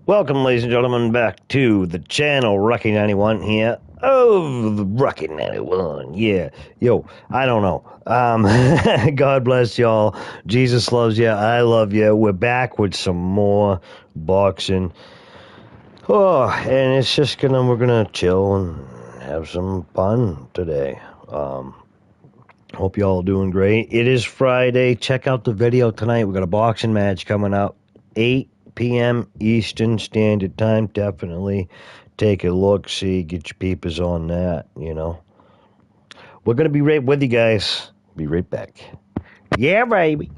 Welcome, ladies and gentlemen, back to the channel. Rocky91 here. Oh, the Rocky91. Yeah. Yo, I don't know. God bless y'all. Jesus loves you. I love you. We're back with some more boxing. Oh, and it's just we're gonna chill and have some fun today. Hope y'all are doing great. It is Friday. Check out the video tonight. We got a boxing match coming up, 8 p.m. Eastern Standard Time. Definitely take a look, see, get your peepers on that, We're going to be right with you guys. Be right back. Yeah, baby.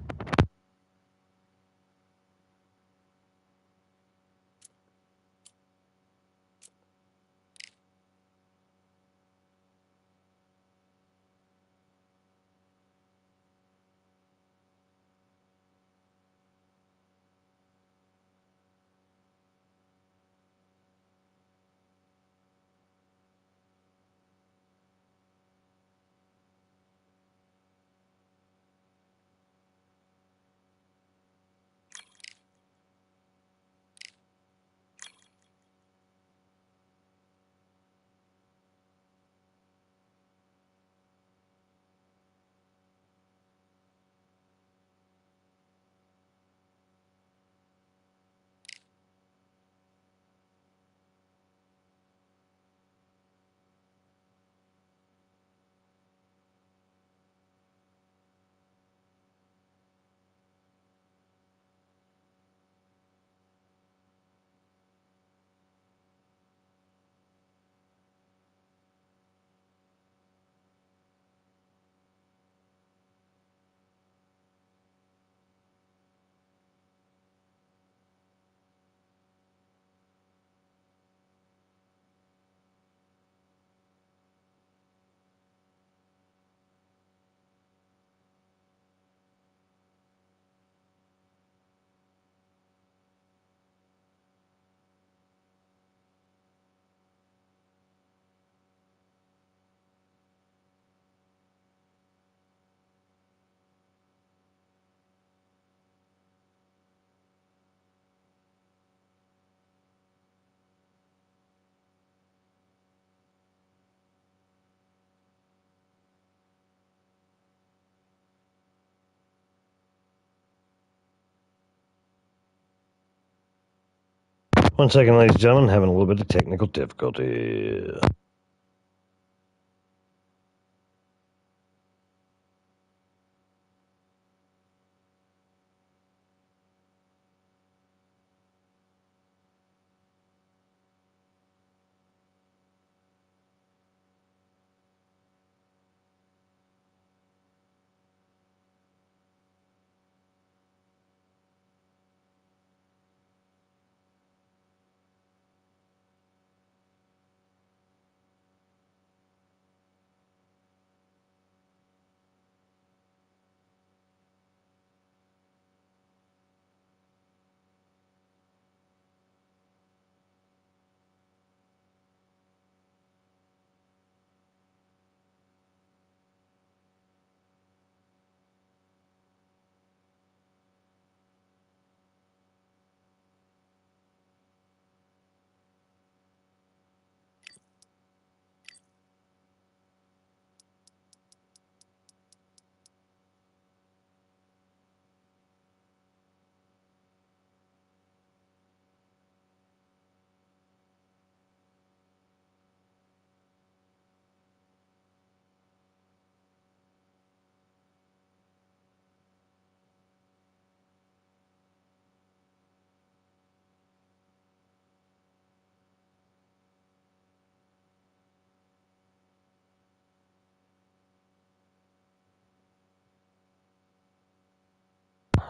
One second, ladies and gentlemen. Having a little bit of technical difficulty.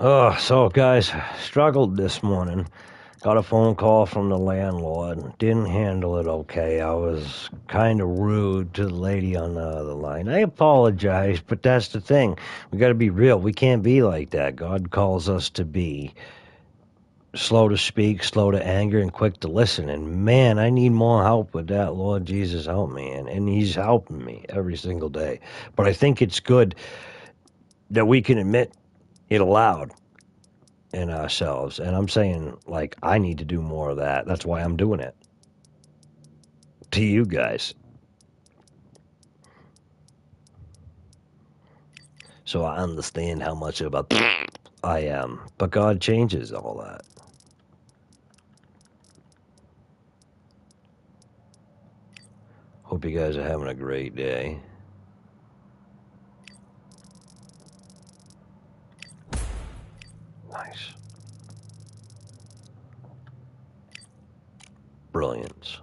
Oh, so guys, struggled this morning. Got a phone call from the landlord. Didn't handle it okay. I was kind of rude to the lady on the other line. I apologize, but that's the thing. We got to be real. We can't be like that. God calls us to be slow to speak, slow to anger, and quick to listen. And man, I need more help with that. Lord Jesus, help me. And He's helping me every single day. But I think it's good that we can admit it aloud. in ourselves. And I'm saying, like, I need to do more of that. That's why I'm doing it. To you guys. So I understand how much of a I am. But God changes all that. Hope you guys are having a great day. Nice. Brilliance.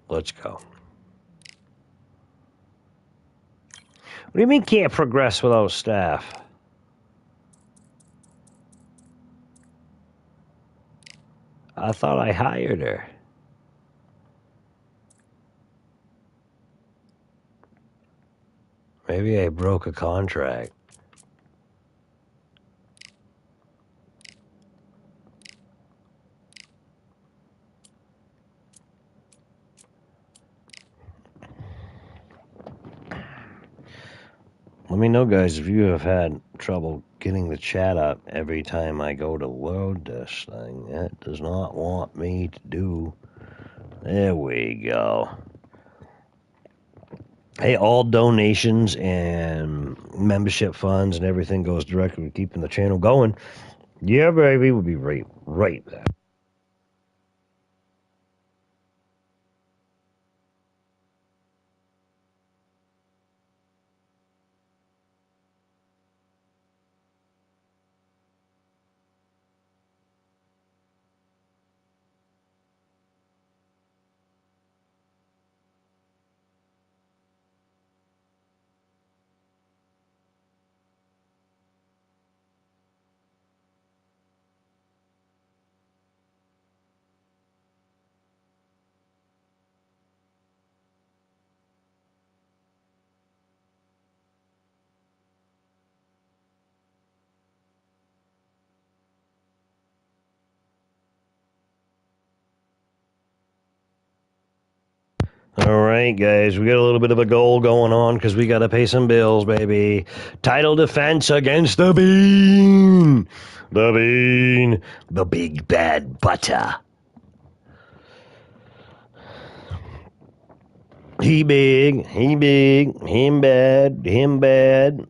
Let's go. What do you mean can't progress without staff? I thought I hired her. Maybe I broke a contract. Let me know, guys, if you have had trouble getting the chat up every time I go to load this thing. It does not want me to do. There we go. Hey, all donations and membership funds and everything goes directly to keeping the channel going. Yeah, baby, we'll be right back. All right, guys, we got a little bit of a goal going on because we got to pay some bills, baby. Title defense against the Bean. The Bean. The big bad butter. He big, him bad, him bad.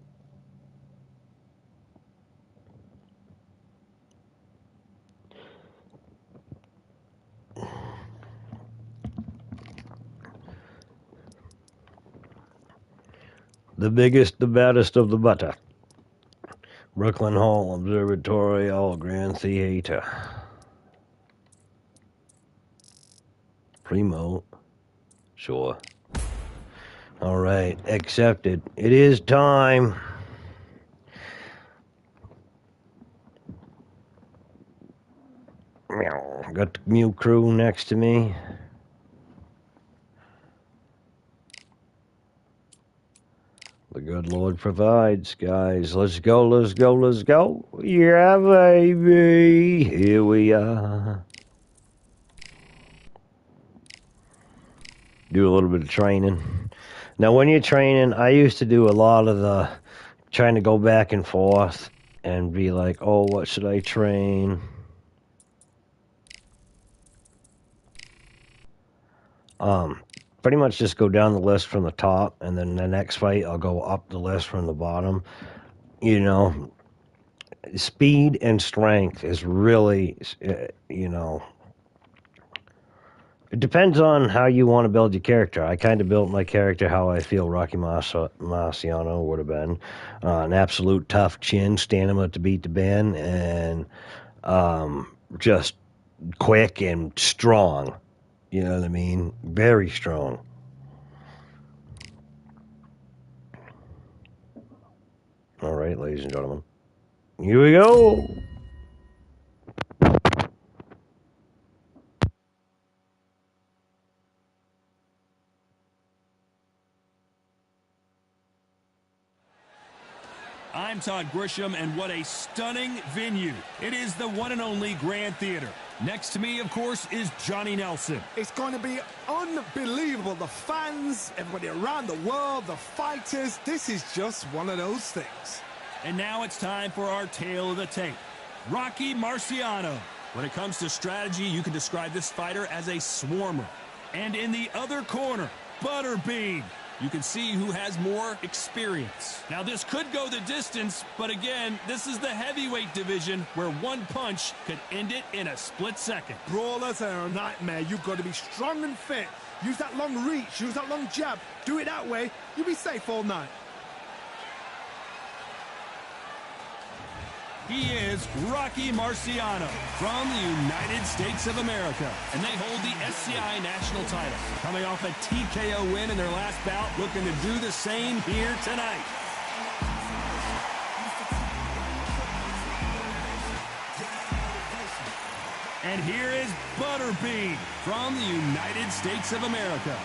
The biggest, the baddest of the butter. Brooklyn Hall Observatory, All Grand Theater. Primo. Sure. All right, accepted. It is time. Got the new crew next to me. The good Lord provides, guys. Let's go, let's go, let's go. Yeah, baby. Here we are. Do a little bit of training. Now, when you're training, I used to do a lot of the trying to go back and forth and be like, oh, what should I train? Pretty much just go down the list from the top, and then the next fight, I'll go up the list from the bottom. You know, speed and strength is really, you know, it depends on how you want to build your character. I kind of built my character how I feel Rocky Marciano would have been. An absolute tough chin, stamina to beat the band, and just quick and strong. You know what I mean? Very strong. All right, ladies and gentlemen. Here we go. I'm Todd Grisham, and what a stunning venue. It is the one and only Grand Theater. Next to me, of course, is Johnny Nelson. It's going to be unbelievable. The fans, everybody around the world, the fighters. This is just one of those things. And now it's time for our tale of the tape. Rocky Marciano. When it comes to strategy, you can describe this fighter as a swarmer. And in the other corner, Butterbean. You can see who has more experience. Now, this could go the distance, but again, this is the heavyweight division where one punch could end it in a split second. Brawlers are a nightmare. You've got to be strong and fit. Use that long reach, use that long jab. Do it that way, you'll be safe all night. He is Rocky Marciano from the United States of America, and they hold the SCI national title. Coming off a TKO win in their last bout, looking to do the same here tonight. And here is Butterbean from the United States of America.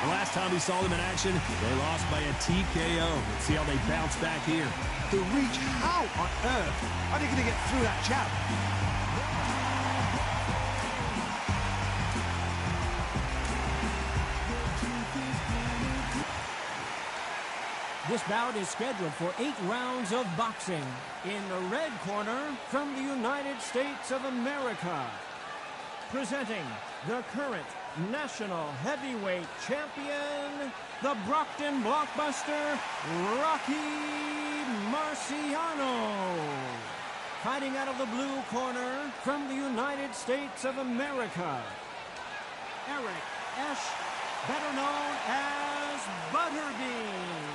The last time we saw them in action, they lost by a TKO. Let's see how they bounce back here. The reach, how on earth are they going to get through that jab? This bout is scheduled for 8 rounds of boxing. In the red corner, from the United States of America, presenting the current national heavyweight champion, the Brockton Blockbuster, Rocky Marciano. Fighting out of the blue corner, from the United States of America, Eric Esch, better known as Butterbean.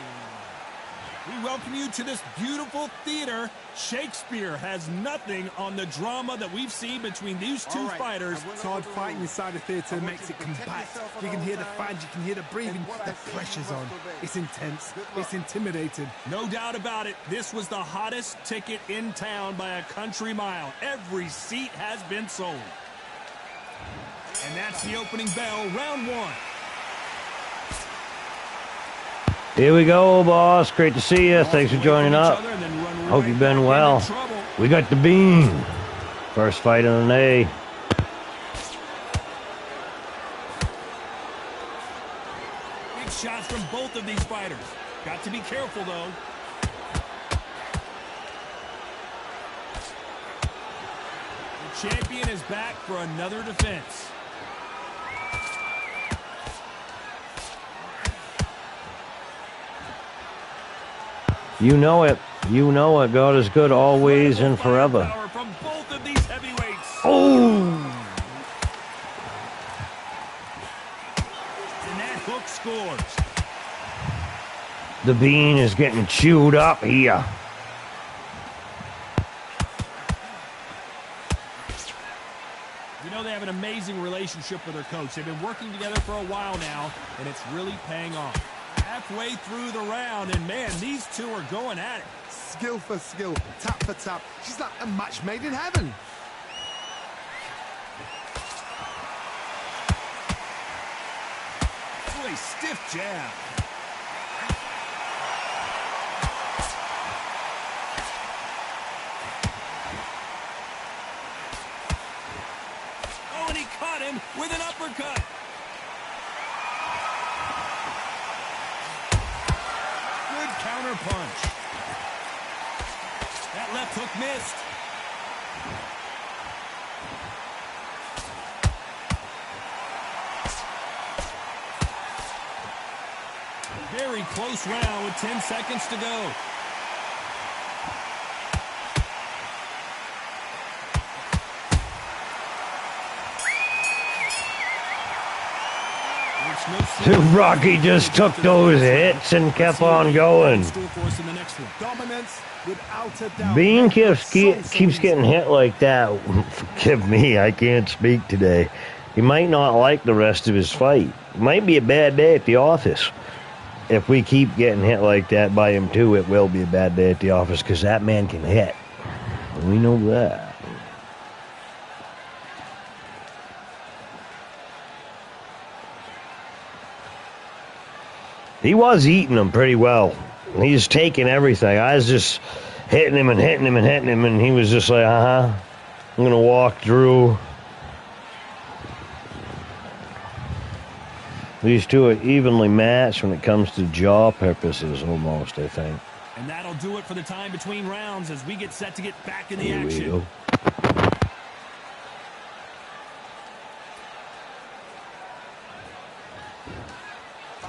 We welcome you to this beautiful theater. Shakespeare has nothing on the drama that we've seen between these two fighters. Todd, fighting inside the theater makes it compact. You can hear the fans, you can hear the breathing. The pressure's on. It's intense. It's intimidating. No doubt about it. This was the hottest ticket in town by a country mile. Every seat has been sold. And that's the opening bell, round 1. Here we go, boss. Great to see you. Thanks for joining up. Hope you've been well. We got the Bean. First fight of the day. Big shots from both of these fighters. Got to be careful, though. The champion is back for another defense. You know it. You know it. God is good always and forever. From both of these heavyweights. Oh! And that hook scores. The Bean is getting chewed up here. You know, they have an amazing relationship with their coach. They've been working together for a while now, and it's really paying off. Halfway through the round, and man, these two are going at it. Skill for skill, tap for tap. She's like a match made in heaven. Oh, a stiff jab. Oh, and he caught him with an uppercut. Counter punch. That left hook missed. Very close round with 10 seconds to go. Rocky just took those hits and kept on going. Bean keeps getting hit like that. Forgive me, I can't speak today. He might not like the rest of his fight. It might be a bad day at the office. If we keep getting hit like that by him too, it will be a bad day at the office because that man can hit. We know that. He was eating them pretty well. He's taking everything. I was just hitting him and hitting him and hitting him, and he was just like, I'm going to walk through. These two are evenly matched when it comes to jaw purposes, almost, I think. And that'll do it for the time between rounds as we get set to get back in the action. Here we go.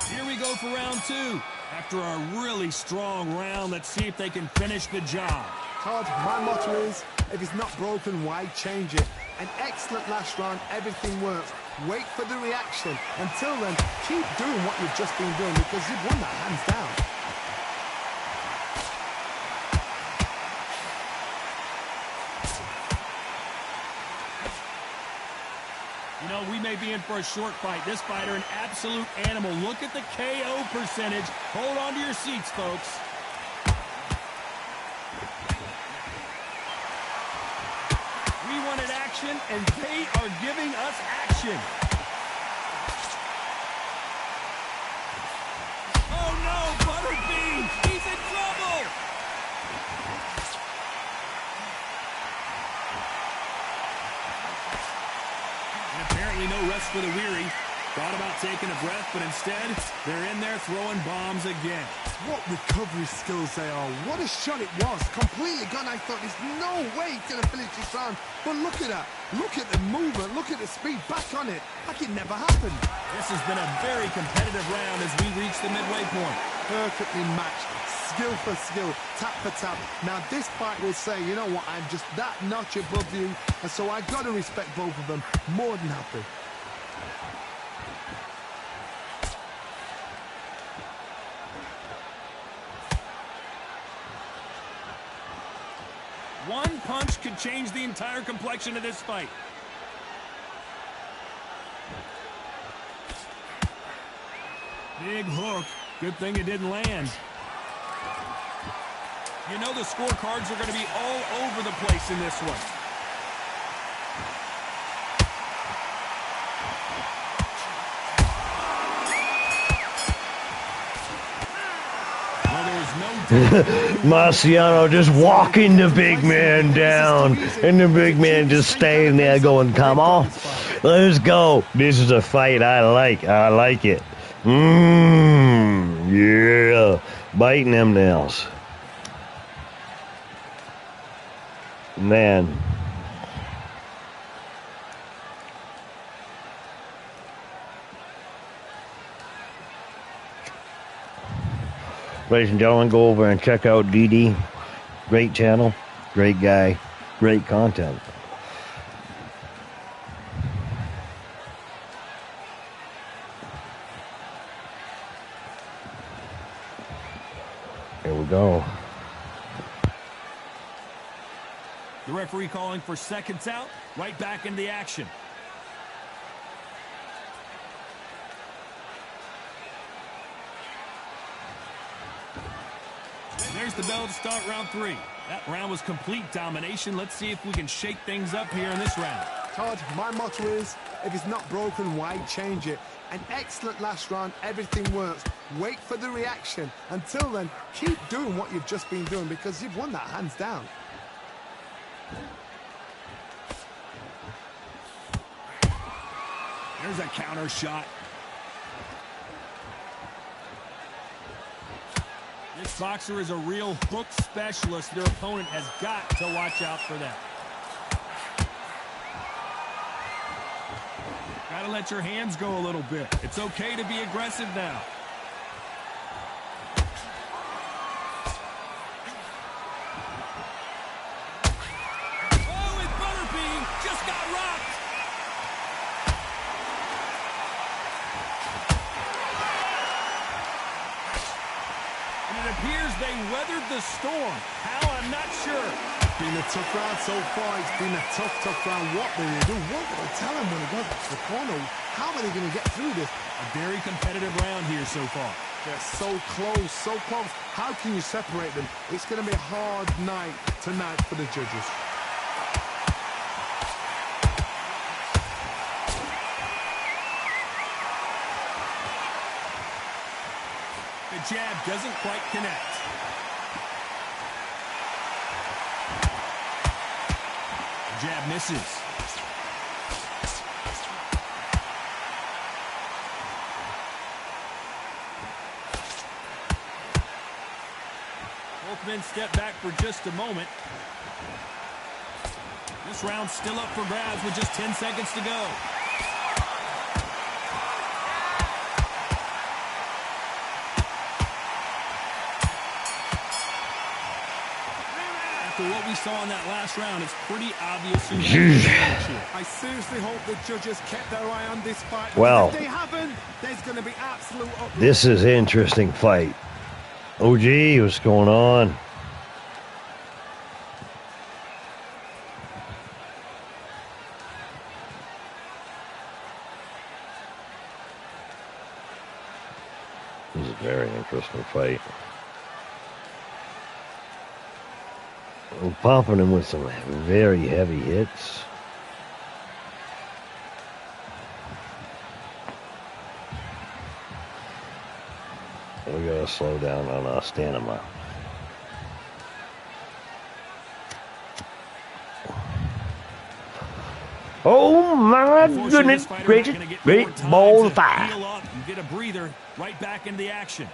Here we go for round 2. After a really strong round, let's see if they can finish the job. Todd, my motto is, if it's not broken, why change it? An excellent last round, everything works. Wait for the reaction. Until then, keep doing what you've just been doing because you've won that hands down. You know, we may be in for a short fight. This fighter, an absolute animal. Look at the KO percentage. Hold on to your seats, folks. We wanted action, and they are giving us action. Oh, no, Butterbean. He's in trouble. Apparently no rest for the weary. Thought about taking a breath, but instead, they're in there throwing bombs again. What recovery skills they are. What a shot it was. Completely gone. I thought there's no way he's going to finish this round. But look at that. Look at the movement. Look at the speed. Back on it. Like it never happened. This has been a very competitive round as we reach the midway point. Perfectly matched. Skill for skill. Tap for tap. Now this fight will say, you know what, I'm just that notch above you. And so I got to respect both of them. More than happy. One punch could change the entire complexion of this fight. Big hook. Good thing it didn't land. You know the scorecards are going to be all over the place in this one. Marciano just walking the big man down, and the big man just staying there going, come on, let's go. This is a fight I like. I like it. Yeah. Biting them nails. Man. Ladies and gentlemen, go over and check out DD. Great channel, great guy, great content. Here we go. The referee calling for seconds out, right back into the action. There's the bell to start round 3. That round was complete domination. Let's see if we can shake things up here in this round. Todd, my motto is, if it's not broken, why change it? An excellent last round, everything works. Wait for the reaction. Until then, keep doing what you've just been doing because you've won that hands down. There's a counter shot. This boxer is a real hook specialist. Their opponent has got to watch out for that. Gotta let your hands go a little bit. It's okay to be aggressive now. Oh, and Butterbean just got rocked. And it appears they weathered the storm. How? I'm not sure. Been a tough round so far. It's been a tough round. What will they do? What will they tell him when he goes to the corner? How are they going to get through this? A very competitive round here so far. They're so close, so close. How can you separate them? It's going to be a hard night tonight for the judges. The jab doesn't quite connect. The jab misses. Both men step back for just a moment. This round's still up for grabs with just 10 seconds to go. After what we saw in that last round, it's pretty obvious who I seriously hope the judges kept their eye on this fight. Well, if they haven't, there's going to be absolute uproar. This is an interesting fight. OG, what's going on? This is a very interesting fight. I'm popping him with some very heavy hits. We gotta slow down on our stamina. Oh my goodness! Great ball of fire! Heal up and get a breather right back into the action.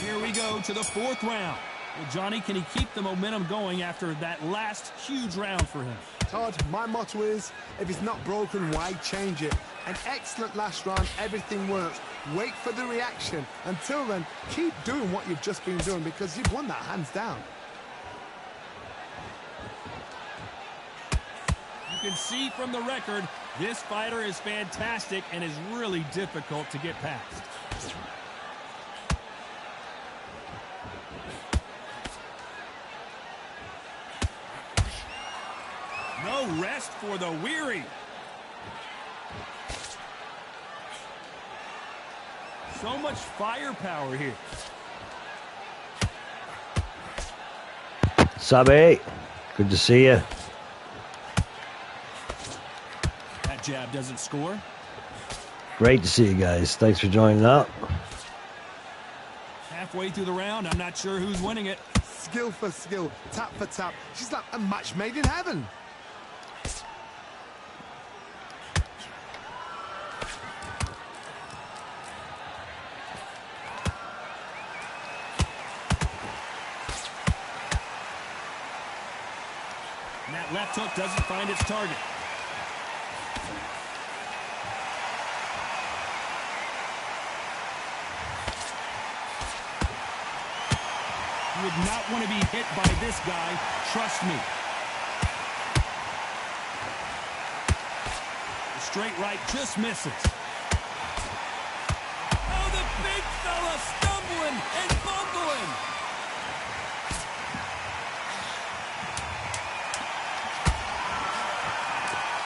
Here we go to the fourth round. Well, Johnny, can he keep the momentum going after that last huge round for him? Todd, my motto is, if it's not broken, why change it? An excellent last round, everything works. Wait for the reaction. Until then, keep doing what you've just been doing because you've won that hands down. You can see from the record, this fighter is fantastic and is really difficult to get past. No rest for the weary. So much firepower here. Sabe, good to see you. That jab doesn't score. Great to see you guys. Thanks for joining up. Halfway through the round, I'm not sure who's winning it. Skill for skill, tap for tap. She's like a match made in heaven. And that left hook doesn't find its target. You would not want to be hit by this guy, trust me. The straight right just misses. Oh, the big fella stumbling and bumbling.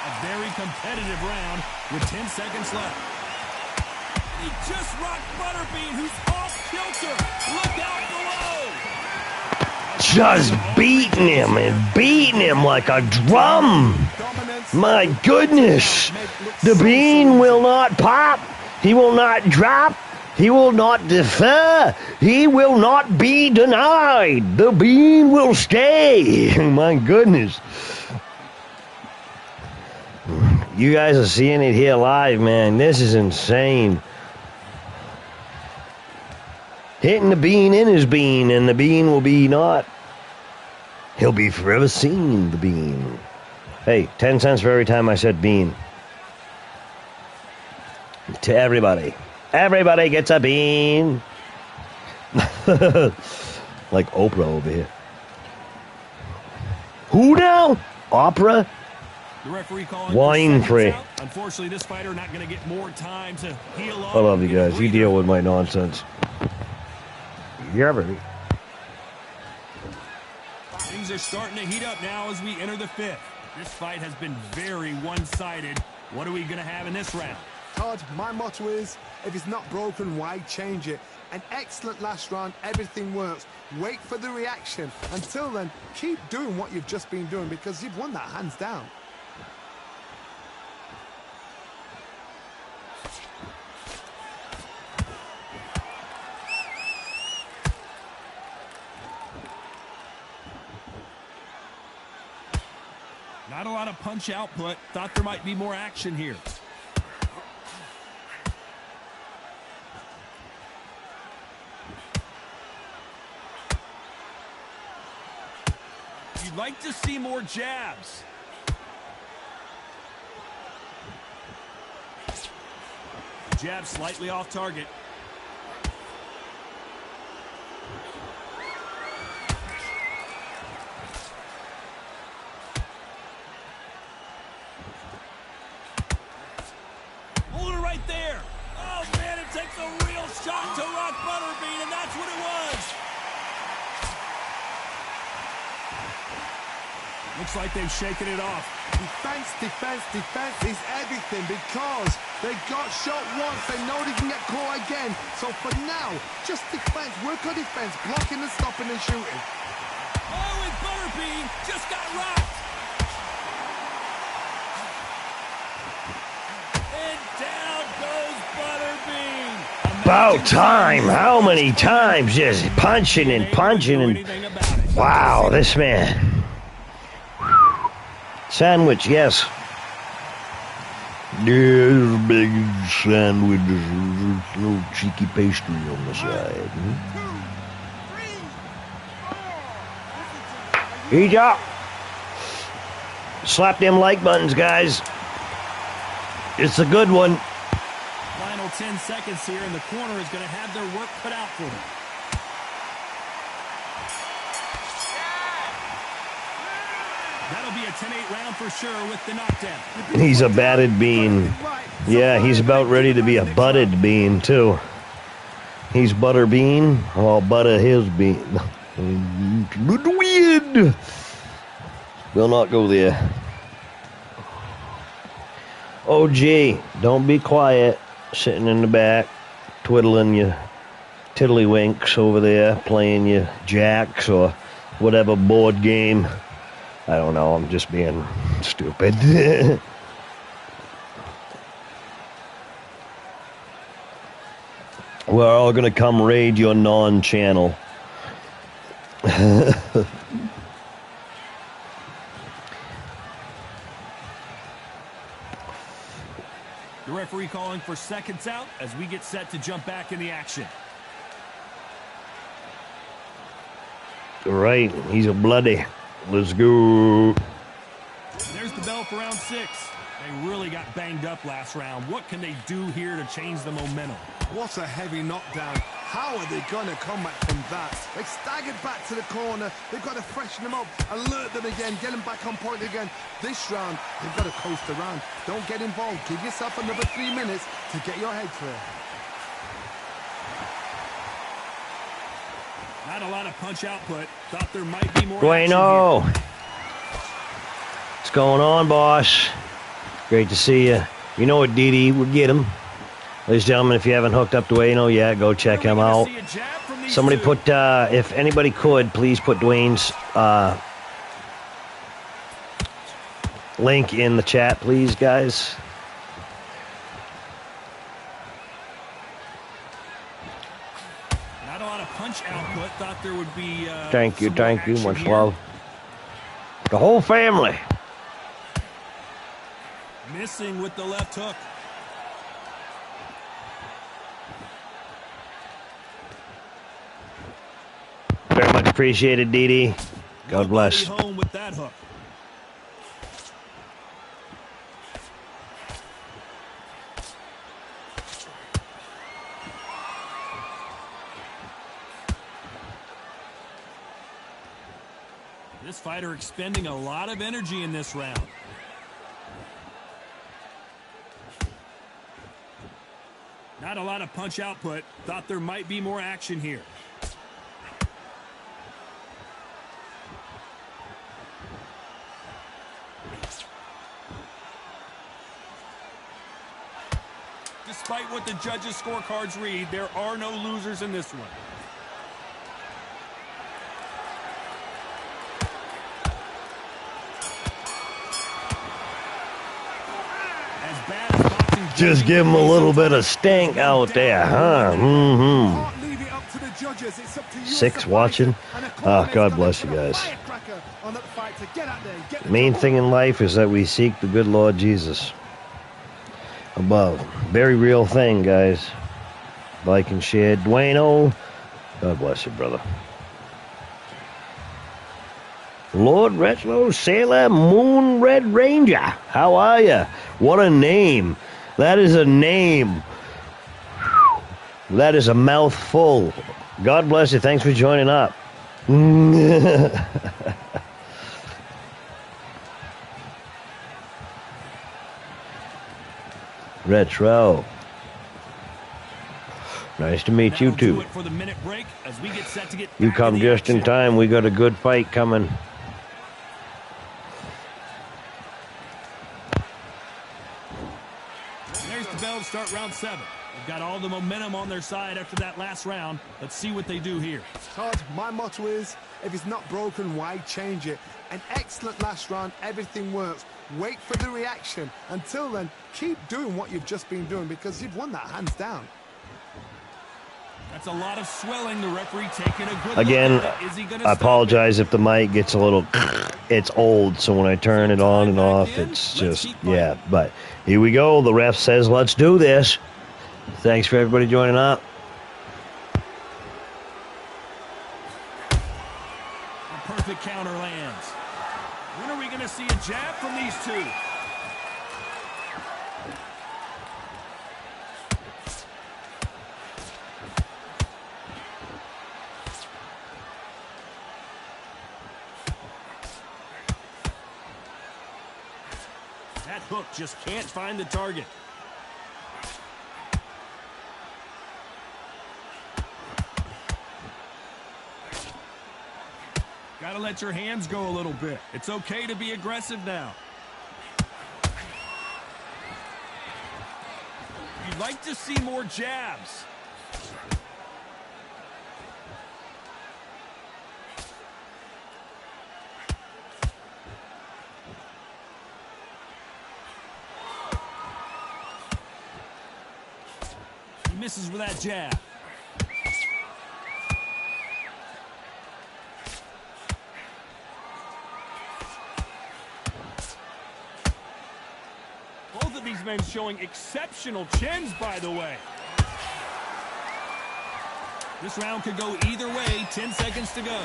A very competitive round with 10 seconds left. He just rocked Butterbean, who's off kilter. Look out below. Just beating him and beating him like a drum. My goodness. The bean will not pop. He will not drop. He will not defer. He will not be denied. The bean will stay. My goodness. You guys are seeing it here live, man. This is insane. Hitting the bean in his bean, and the bean will be not. He'll be forever seen, the bean. Hey, 10 cents for every time I said bean. To everybody. Everybody gets a bean. Like Oprah over here. Who now? Opera? The referee calling Wine free. Unfortunately, this fighter not going to get more time to heal up. I love you guys. You deal with my nonsense. Yeah, baby. Things are starting to heat up now as we enter the fifth. This fight has been very one-sided. What are we going to have in this round? Todd, my motto is, if it's not broken, why change it? An excellent last round, everything works. Wait for the reaction. Until then, keep doing what you've just been doing because you've won that hands down. punch output. Thought there might be more action here. You'd like to see more jabs. Jab slightly off target. Hold it right there. Oh, man, it takes a real shot to rock Butterbean, and that's what it was. Looks like they've shaken it off. Defense, defense, defense is everything because they got shot once. They know they can get caught again. So for now, just defense. Work on defense, blocking and stopping and shooting. Oh, and Butterbean just got rocked. And down goes Butterbean. About time. How many times? Just punching and punching and... Wow, this man. Sandwich, yes. There's a big sandwich. There's a little cheeky pastry on the side. Eat up. Slap them like buttons, guys. It's a good one. Final 10 seconds here, and the corner is going to have their work cut out for them. That'll be a 10-8 round for sure with the knockdown. He's a batted bean. Yeah, he's about ready to be a butted bean, too. He's Butterbean. I'll butter his bean. Weird. We'll not go there. Oh, gee, don't be quiet. Sitting in the back, twiddling your tiddlywinks over there, playing your jacks or whatever board game. I don't know, I'm just being stupid. We're all gonna come raid your non-channel. The referee calling for seconds out as we get set to jump back in the action. Right, he's a bloody. Let's go. There's the bell for round 6. They really got banged up last round. What can they do here to change the momentum? What a heavy knockdown. How are they going to come back from that? They staggered back to the corner. They've got to freshen them up, alert them again, get them back on point again. This round, they've got to coast around. Don't get involved. Give yourself another 3 minutes to get your head clear. Not a lot of punch output. Thought there might be more. Bueno. What's going on, boss? Great to see you. You know what, Didi? We'll get him. Ladies and gentlemen, if you haven't hooked up to Dwayne yet, go check him out. Somebody put, if anybody could, please put Dwayne's link in the chat, please, guys. Not a lot of punch output. Thought there would be. Thank you, much love. The whole family. Missing with the left hook. Very much appreciated, Didi. God bless. Home with that hook. This fighter expending a lot of energy in this round. Not a lot of punch output. Thought there might be more action here. Despite what the judges' scorecards read, there are no losers in this one. As bad as boxing, just give him a little bit of stink out there, huh? Mm-hmm. 6 watching. Oh, God bless you guys. to get out there and get the Main job thing done. in life is that we seek the good Lord Jesus above. Very real thing, guys. Like and share. Dwayne-O, God bless you, brother. Lord Retro Sailor Moon Red Ranger, how are you? What a name. That is a name. That is a mouthful. God bless you. Thanks for joining up. Retro. Nice to meet you, That'll do too. it for the minute break as we get set to get You back come to the just in action. time. We got a good fight coming. There's the bell to start round 7. They've got all the momentum on their side after that last round. Let's see what they do here. Todd, my motto is, if it's not broken, why change it? An excellent last round, everything works. Wait for the reaction. Until then, keep doing what you've just been doing because you've won that hands down. That's a lot of swelling. The referee taking a good Again, look at it. Is he gonna I stop apologize if the mic gets a little... It's old, so when I turn it on and off, it's just... Yeah, but here we go. The ref says, let's do this. Thanks for everybody joining up. A perfect counter lands. When are we going to see a jab from these two? That hook just can't find the target. Gotta let your hands go a little bit. It's okay to be aggressive now. You'd like to see more jabs. He misses with that jab. Both of these men showing exceptional chins, by the way. This round could go either way. 10 seconds to go.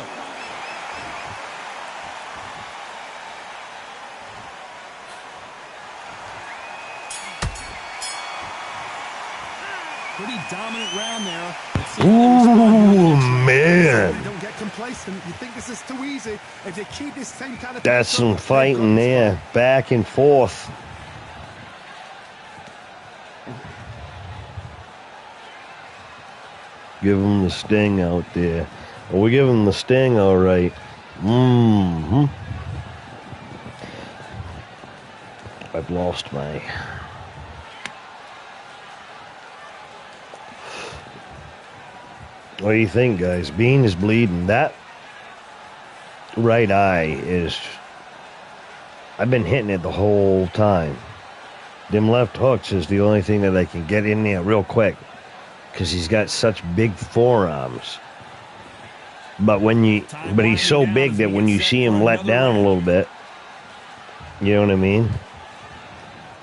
Pretty dominant round there. Let's see how they respond here in the next round. Man. Don't get complacent. You think this is too easy. If you keep this same kind of... That's pace some up, fighting they've got this there. Back and forth. Give him the sting out there. Well, we give him the sting, all right. Mm-hmm. I've lost my... What do you think, guys? Bean is bleeding. That right eye is... I've been hitting it the whole time. Them left hooks is the only thing that I can get in there real quick. Because he's got such big forearms. But he's so big that when you see him let down a little bit, you know what I mean?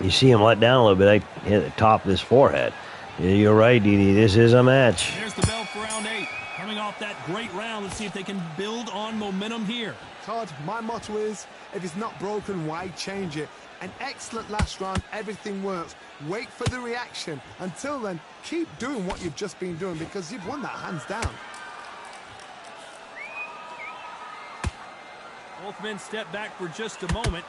You see him let down a little bit, I hit the top of his forehead. Yeah, you're right, Dee. This is a match. There's the bell for round 8. Coming off that great round, let's see if they can build on momentum here. Todd, my motto is, if it's not broken, why change it? An excellent last round, everything works. Wait for the reaction. Until then, keep doing what you've just been doing because you've won that hands down. Both men step back for just a moment.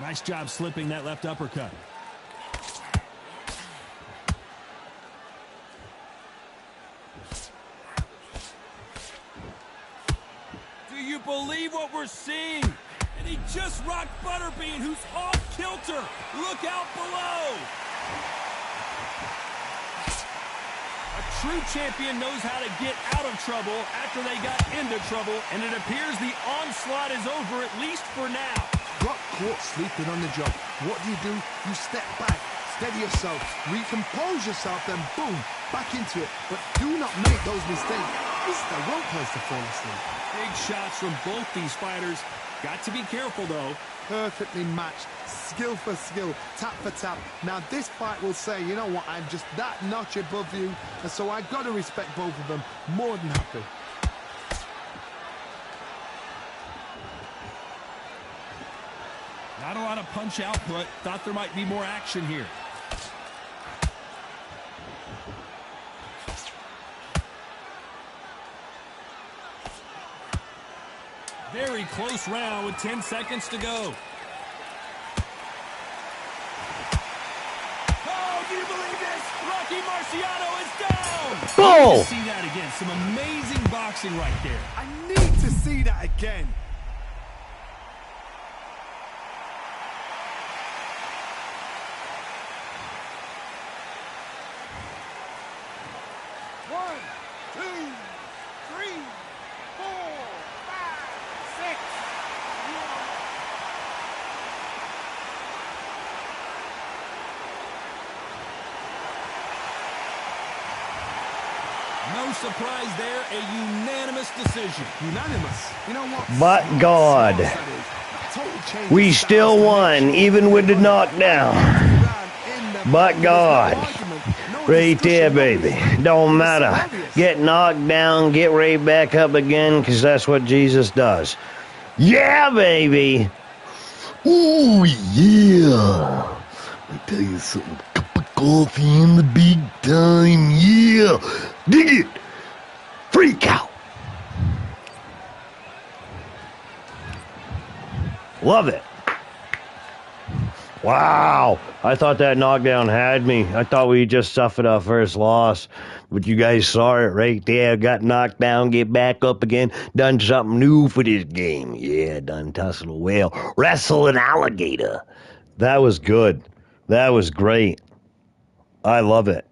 Nice job slipping that left uppercut. Do you believe what we're seeing? And he just rocked Butterbean, who's off kilter. Look out below. A true champion knows how to get out of trouble after they got into trouble, and it appears the onslaught is over, at least for now. Got caught sleeping on the job. What do? You step back, steady yourself, recompose yourself, then boom, back into it. But do not make those mistakes. This is the wrong place to fall asleep. Big shots from both these fighters. Got to be careful, though. Perfectly matched, skill for skill, tap for tap. Now this fight will say, you know what, I'm just that notch above you, and so I've got to respect both of them. More than happy. Not a lot of punch output. Thought there might be more action here. Very close round with 10 seconds to go. Oh, do you believe this? Rocky Marciano is down! Oh! See that again. Some amazing boxing right there. I need to see that again. No surprise there, a unanimous decision. Unanimous. You know what? But God, we still won, even with the knockdown. But God, right there, baby. Don't matter. Get knocked down, get right back up again, because that's what Jesus does. Yeah, baby. Ooh, yeah. Let me tell you something. Cup of coffee in the big time, yeah. Dig it. Freak out. Love it. Wow. I thought that knockdown had me. I thought we just suffered our first loss. But you guys saw it right there. Got knocked down, get back up again. Done something new for this game. Yeah, done tussle a whale. Wrestle an alligator. That was good. That was great. I love it.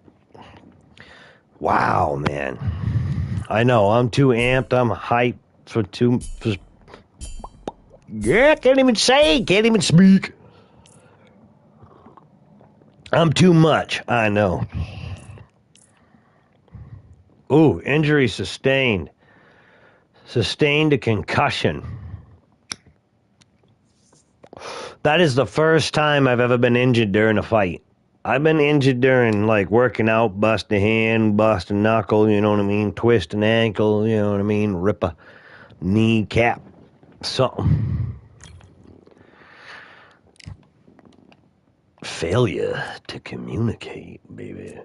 Wow, man. I know, I'm too amped. I'm hyped for yeah, can't even say, can't even speak. I'm too much, I know. Ooh, injury sustained. Sustained a concussion. That is the first time I've ever been injured during a fight. I've been injured during, like, working out, bust a hand, bust a knuckle, you know what I mean? Twist an ankle, you know what I mean? Rip a kneecap, something. Failure to communicate, baby.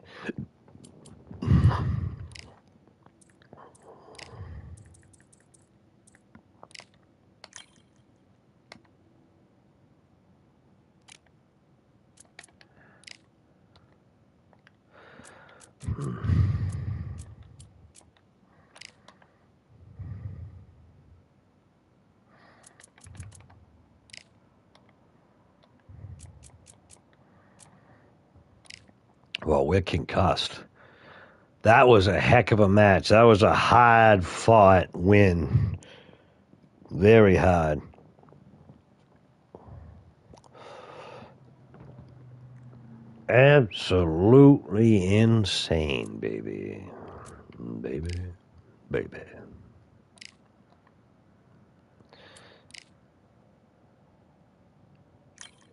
Well, we're concussed. That was a heck of a match. That was a hard-fought win. Very hard. Absolutely insane, baby. Baby. Baby.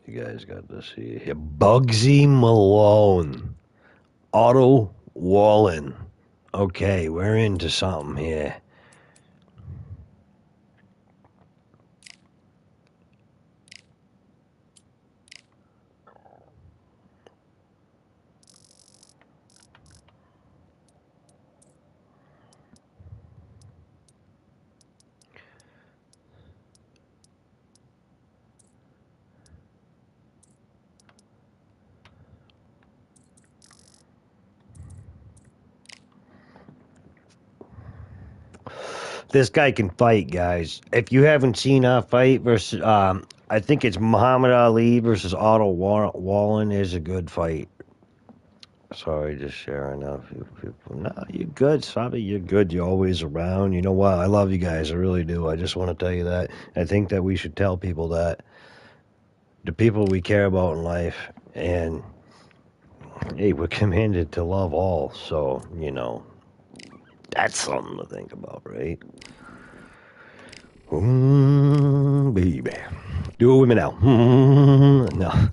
You guys got to see here. Bugsy Malone. Otto Wallen. Okay, we're into something here. This guy can fight, guys. If you haven't seen our fight versus, I think it's Muhammad Ali versus Otto Wallen is a good fight. Sorry, just sharing out a few people. No, you're good, Sabi. You're good. You're always around. You know what? I love you guys. I really do. I just want to tell you that. I think that we should tell people that. The people we care about in life. And, hey, we're commanded to love all. So, you know, that's something to think about, right? Baby. Do it with me now. No.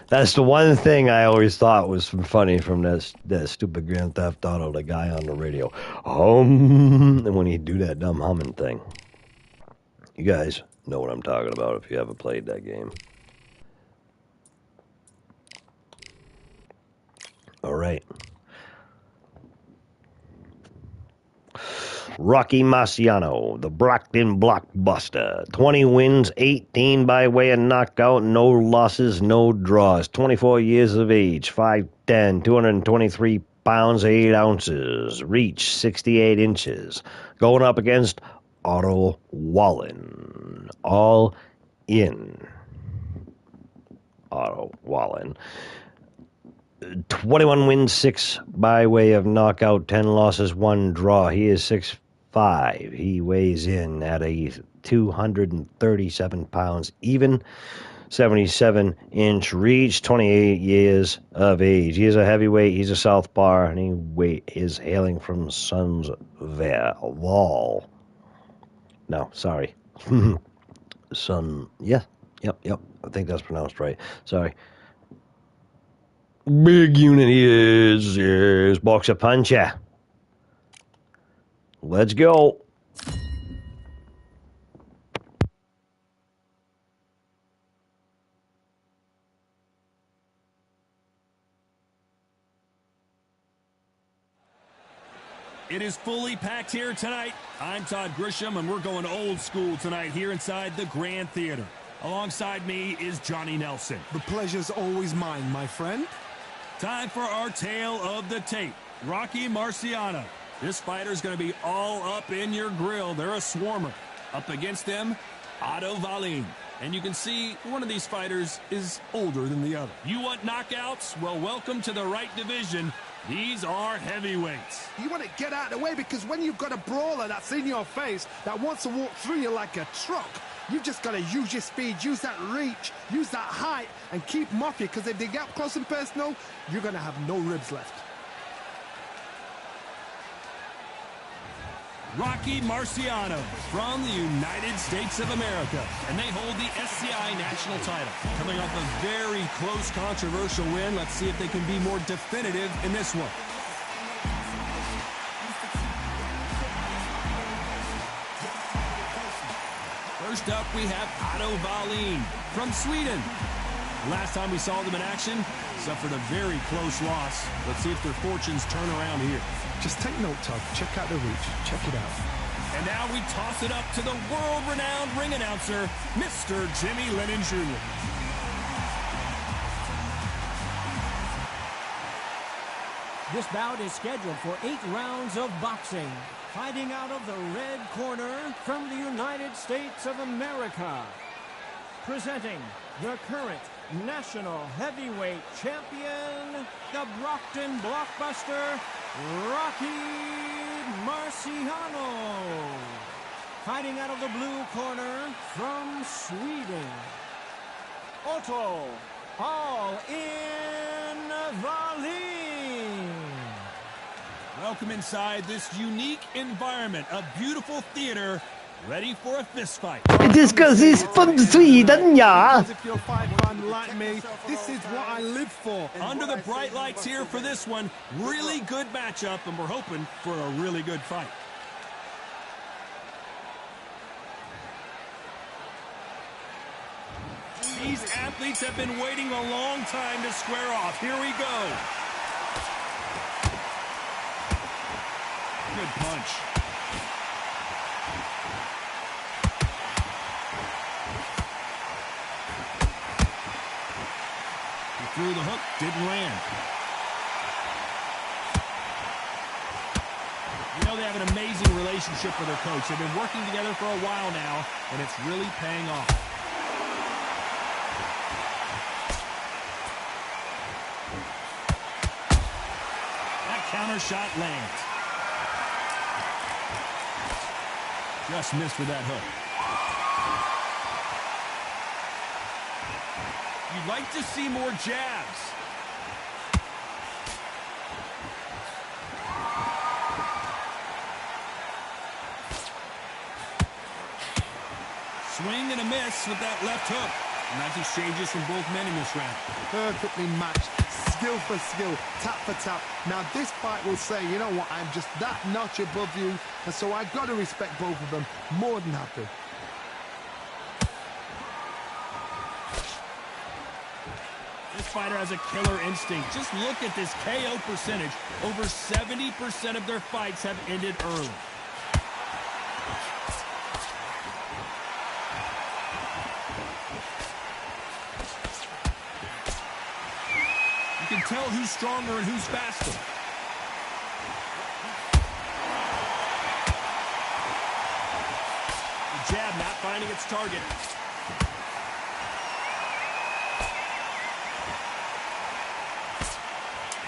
That's the one thing I always thought was funny from that stupid Grand Theft Auto, the guy on the radio. And when he'd do that dumb humming thing. You guys know what I'm talking about if you haven't played that game. All right. Rocky Marciano, the Brockton Blockbuster. 20 wins, 18 by way of knockout, no losses, no draws. 24 years of age, 5'10", 223 pounds, 8 ounces. Reach, 68 inches. Going up against Otto Wallen. All in. Otto Wallen. 21 wins, 6 by way of knockout, 10 losses, 1 draw. He is 6'5". He weighs in at a 237 pounds even, 77-inch reach, 28 years of age. He is a heavyweight. He's a southpaw, and he is hailing from Sundsvall. No, sorry. Yep. I think that's pronounced right. Sorry. Big unit he is boxer puncher. Let's go. It is fully packed here tonight. I'm Todd Grisham, and we're going old school tonight here inside the Grand Theater. Alongside me is Johnny Nelson. The pleasure's always mine, my friend. Time for our tale of the tape. Rocky Marciano. This fighter's going to be all up in your grill. They're a swarmer. Up against them, Otto Wallen. And you can see one of these fighters is older than the other. You want knockouts? Well, welcome to the right division. These are heavyweights. You want to get out of the way because when you've got a brawler that's in your face that wants to walk through you like a truck, you've just got to use your speed, use that reach, use that height, and keep them off you, because if they get up close and personal, you're going to have no ribs left. Rocky Marciano from the United States of America, and they hold the SCI national title. Coming off a very close, controversial win, let's see if they can be more definitive in this one. First up, we have Otto Wallen from Sweden. Last time we saw them in action, suffered a very close loss. Let's see if their fortunes turn around here. Just take note, Todd. Check out the reach. Check it out. And now we toss it up to the world-renowned ring announcer, Mr. Jimmy Lennon Jr. This bout is scheduled for 8 rounds of boxing. Fighting out of the red corner from the United States of America. Presenting the current national heavyweight champion, the Brockton Blockbuster, Rocky Marciano. Fighting out of the blue corner from Sweden, Otto Wallen. Welcome inside this unique environment, a beautiful theater, ready for a fist fight. It is because he's from Sweden, yeah. If you're a fight fan like me, this is what I live for. Under the bright lights here for this one, really good matchup, and we're hoping for a really good fight. These athletes have been waiting a long time to square off. Here we go. Good punch. He threw the hook, didn't land. You know, they have an amazing relationship with their coach. They've been working together for a while now, and it's really paying off. counter shot lands. Just missed with that hook. You'd like to see more jabs. Swing and a miss with that left hook. Nice exchanges from both men in this round. Perfectly matched, skill for skill, tap for tap. Now this fight will say, you know what, I'm just that notch above you, and so I've got to respect both of them. More than happy. This fighter has a killer instinct. Just look at this KO percentage. Over 70% of their fights have ended early. You can tell who's stronger and who's faster. The jab not finding its target.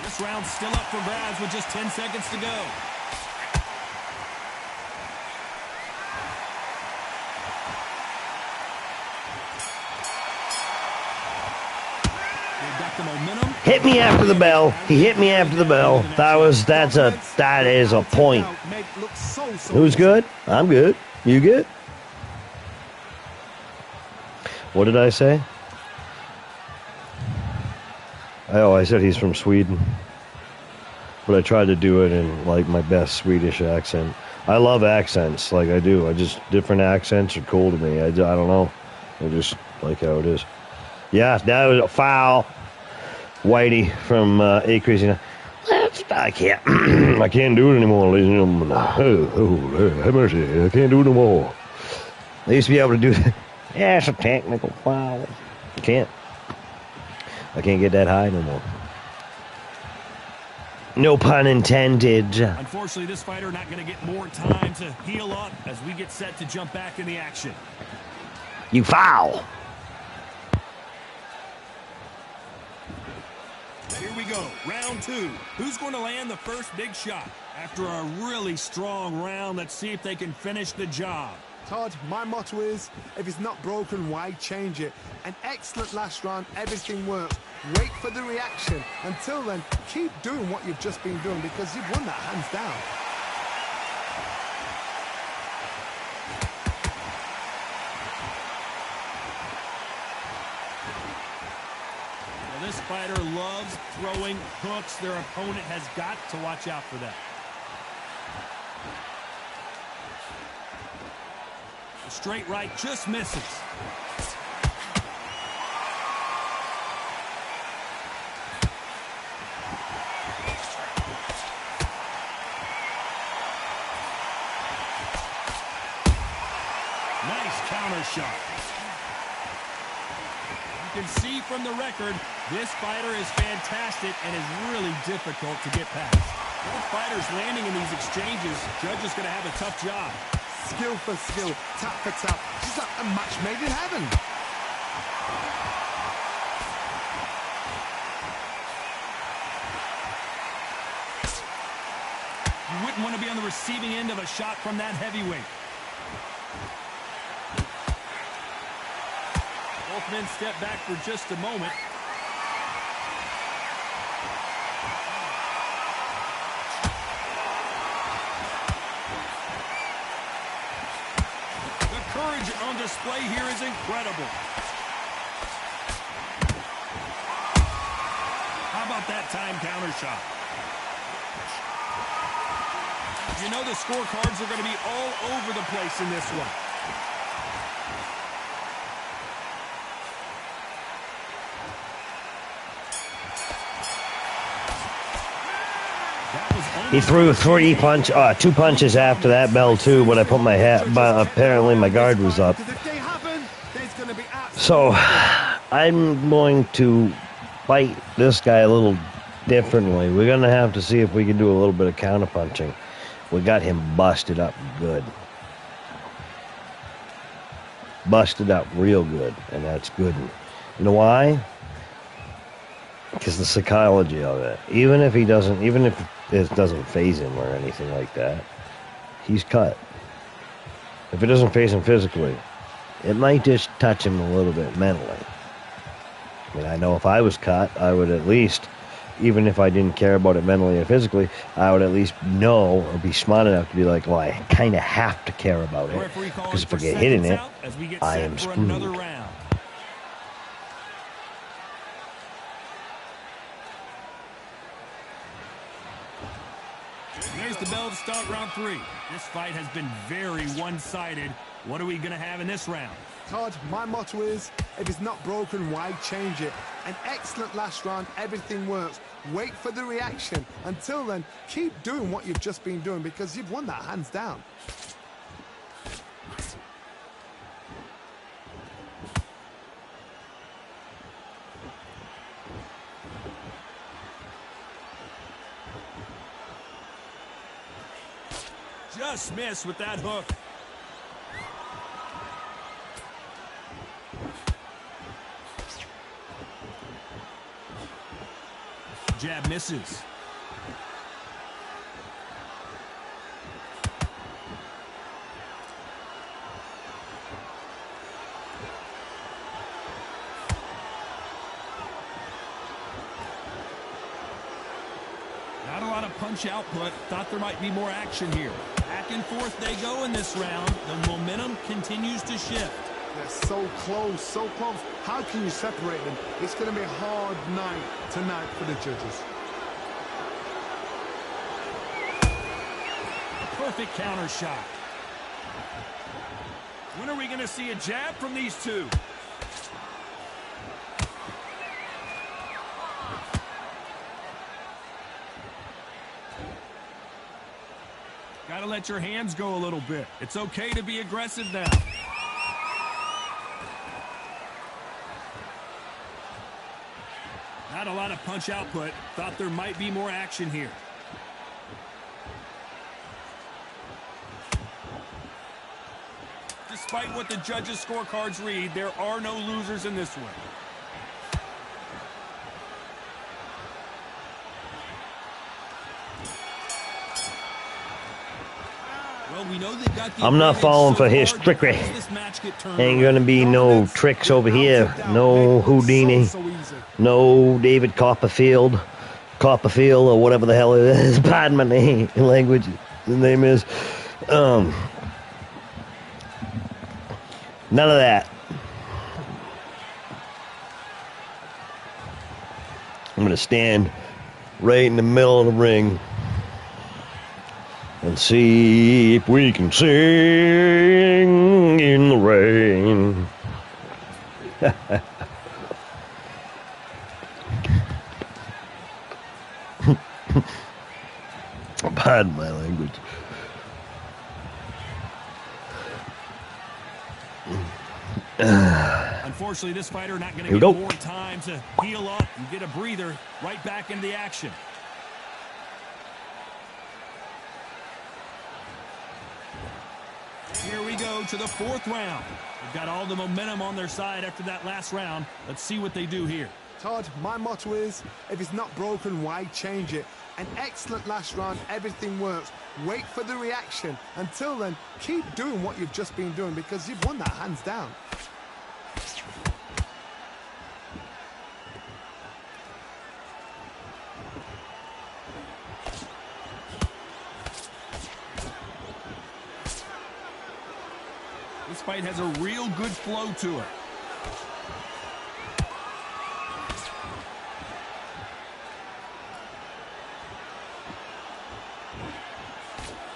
This round's still up for grabs with just 10 seconds to go. They've got the momentum. Hit me after the bell. He hit me after the bell. That is a point. Who's good? I'm good. You good? What did I say? Oh, I said he's from Sweden. But I tried to do it in, like, my best Swedish accent. I love accents, like I do. Different accents are cool to me. I don't know. I just like how it is. Yeah, that was a foul. Whitey from A-Crazy. I can't do it anymore, ladies and gentlemen. Have mercy. I can't do it anymore. I used to be able to do that. Yeah, it's a technical foul. I can't get that high no more. No pun intended. Unfortunately, this fighter not going to get more time to heal up as we get set to jump back in the action. You foul. Here we go, round two. Who's going to land the first big shot? After a really strong round, let's see if they can finish the job. Todd, my motto is, if it's not broken, why change it? An excellent last round, everything works. Wait for the reaction. Until then, keep doing what you've just been doing because you've won that hands down. Well, this fighter loves throwing hooks. Their opponent has got to watch out for that. The straight right just misses. Nice counter shot. You can see from the record, this fighter is fantastic and is really difficult to get past. Both fighters landing in these exchanges, judge is going to have a tough job. Skill for skill, tap for tap. Just like a match made in heaven. You wouldn't want to be on the receiving end of a shot from that heavyweight. Both men step back for just a moment. The courage on display here is incredible. How about that time counter shot? You know the scorecards are going to be all over the place in this one. He threw two punches after that bell too, but I put my hat, but apparently my guard was up. So I'm going to fight this guy a little differently. We're going to have to see if we can do a little bit of counter punching. We got him busted up good. Busted up real good, and that's good. You know why? Because the psychology of it, even if it doesn't phase him or anything like that, he's cut. If it doesn't phase him physically, it might just touch him a little bit mentally. I mean, I know if I was cut, I would at least, even if I didn't care about it mentally or physically, I would at least know or be smart enough to be like, well, I kind of have to care about it. Because if I get hit in it, I am screwed. There's the bell to start round 3. This fight has been very one-sided. What are we going to have in this round? Todd, my motto is, if it's not broken, why change it? An excellent last round, everything works. Wait for the reaction. Until then, keep doing what you've just been doing because you've won that hands down. Just missed with that hook. Jab misses. Not a lot of punch output. Thought there might be more action here. Back and forth they go in this round. The momentum continues to shift. They're so close, so close. How can you separate them? It's going to be a hard night tonight for the judges. Perfect counter shot. When are we going to see a jab from these two? Gotta let your hands go a little bit. It's okay to be aggressive now. Not a lot of punch output. Thought there might be more action here. Despite what the judges' scorecards read, there are no losers in this one. Well, we know they've got the I'm not falling for his trickery. Ain't gonna be no tricks over here. No Houdini. No David Copperfield. Or whatever the hell it is. Pardon my name. Language. His name is. None of that. I'm gonna stand right in the middle of the ring and see if we can sing in the rain. Pardon my language. Unfortunately, this fighter not going to get more time to heal up and get a breather. Right back into the action. Here we go to the 4th round. They've got all the momentum on their side after that last round. Let's see what they do here. Todd, my motto is, if it's not broken, why change it? An excellent last round, everything works. Wait for the reaction. Until then, keep doing what you've just been doing because you've won that hands down. This fight has a real good flow to it.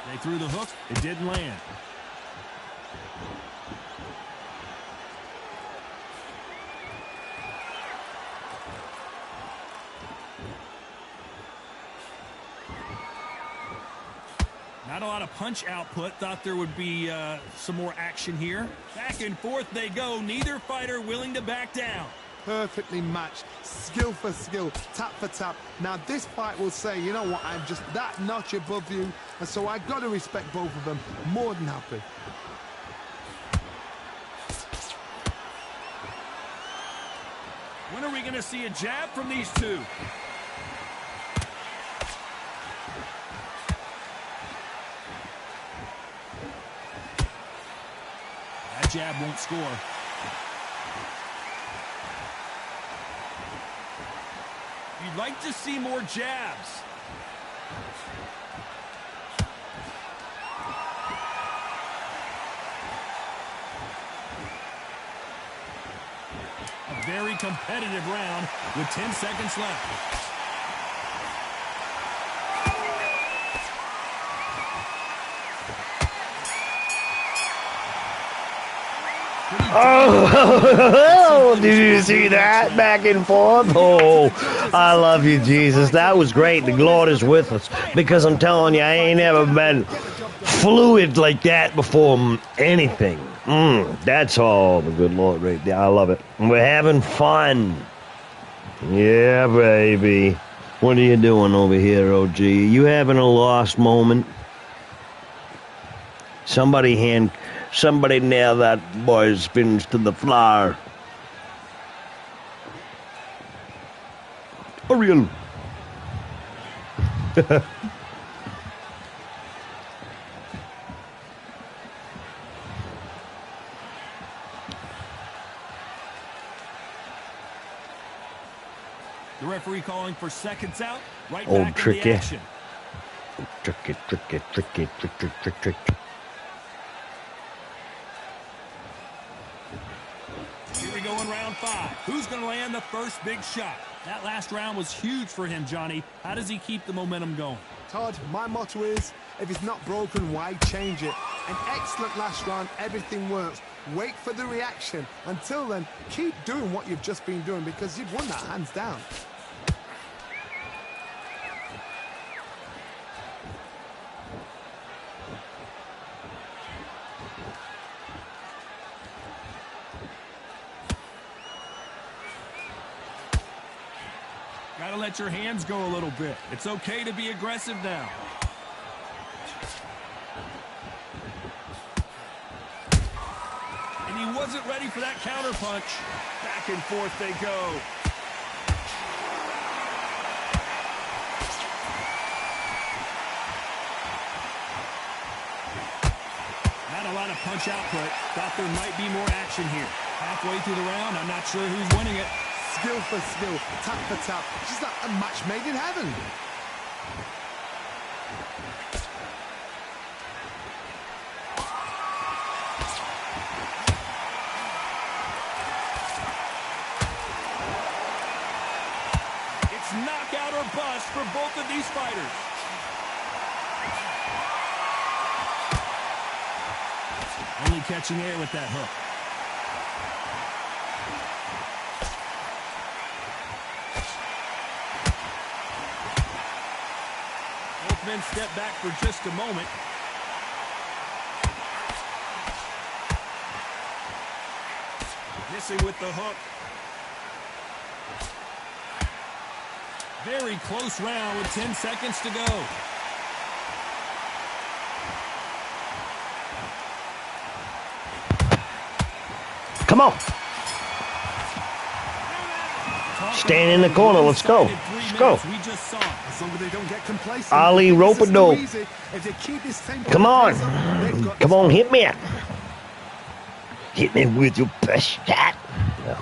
They threw the hook. It didn't land. Not a lot of punch output. Thought there would be some more action here. Back and forth they go. Neither fighter willing to back down. Perfectly matched, skill for skill, tap for tap. Now this fight will say, you know what, I'm just that notch above you, and so I got to respect both of them. More than happy. When are we going to see a jab from these two? That jab won't score. You'd like to see more jabs. A very competitive round with 10 seconds left. Oh, did you see that? Back and forth. Oh, I love you, Jesus. That was great. The Lord is with us. Because I'm telling you, I ain't ever been fluid like that before anything. That's all the good Lord right there. I love it. We're having fun. Yeah, baby. What are you doing over here, OG? You having a lost moment? Somebody nail that boy's fins to the floor. Ariel. The referee calling for seconds out. Right Oh, back tricky. in the action. Tricky. Here we go in round 5. Who's going to land the first big shot? That last round was huge for him, Johnny. How does he keep the momentum going? Todd, my motto is, if it's not broken, why change it? An excellent last round, everything works. Wait for the reaction. Until then, keep doing what you've just been doing because you've won that hands down. Got to let your hands go a little bit. It's okay to be aggressive now. And he wasn't ready for that counter punch. Back and forth they go. Not a lot of punch output. Thought there might be more action here. Halfway through the round, I'm not sure who's winning it. Skill for skill, tap for tap. Just like a match made in heaven. It's knockout or bust for both of these fighters. Only catching air with that hook. Men step back for just a moment. Missing with the hook. Very close round with 10 seconds to go. Come on. Stand in the corner. Let's go. Let's go. As long as they don't get complacent. Ali Rope-a-dope. Come on. Come on, hit me. Hit me with your best shot. No.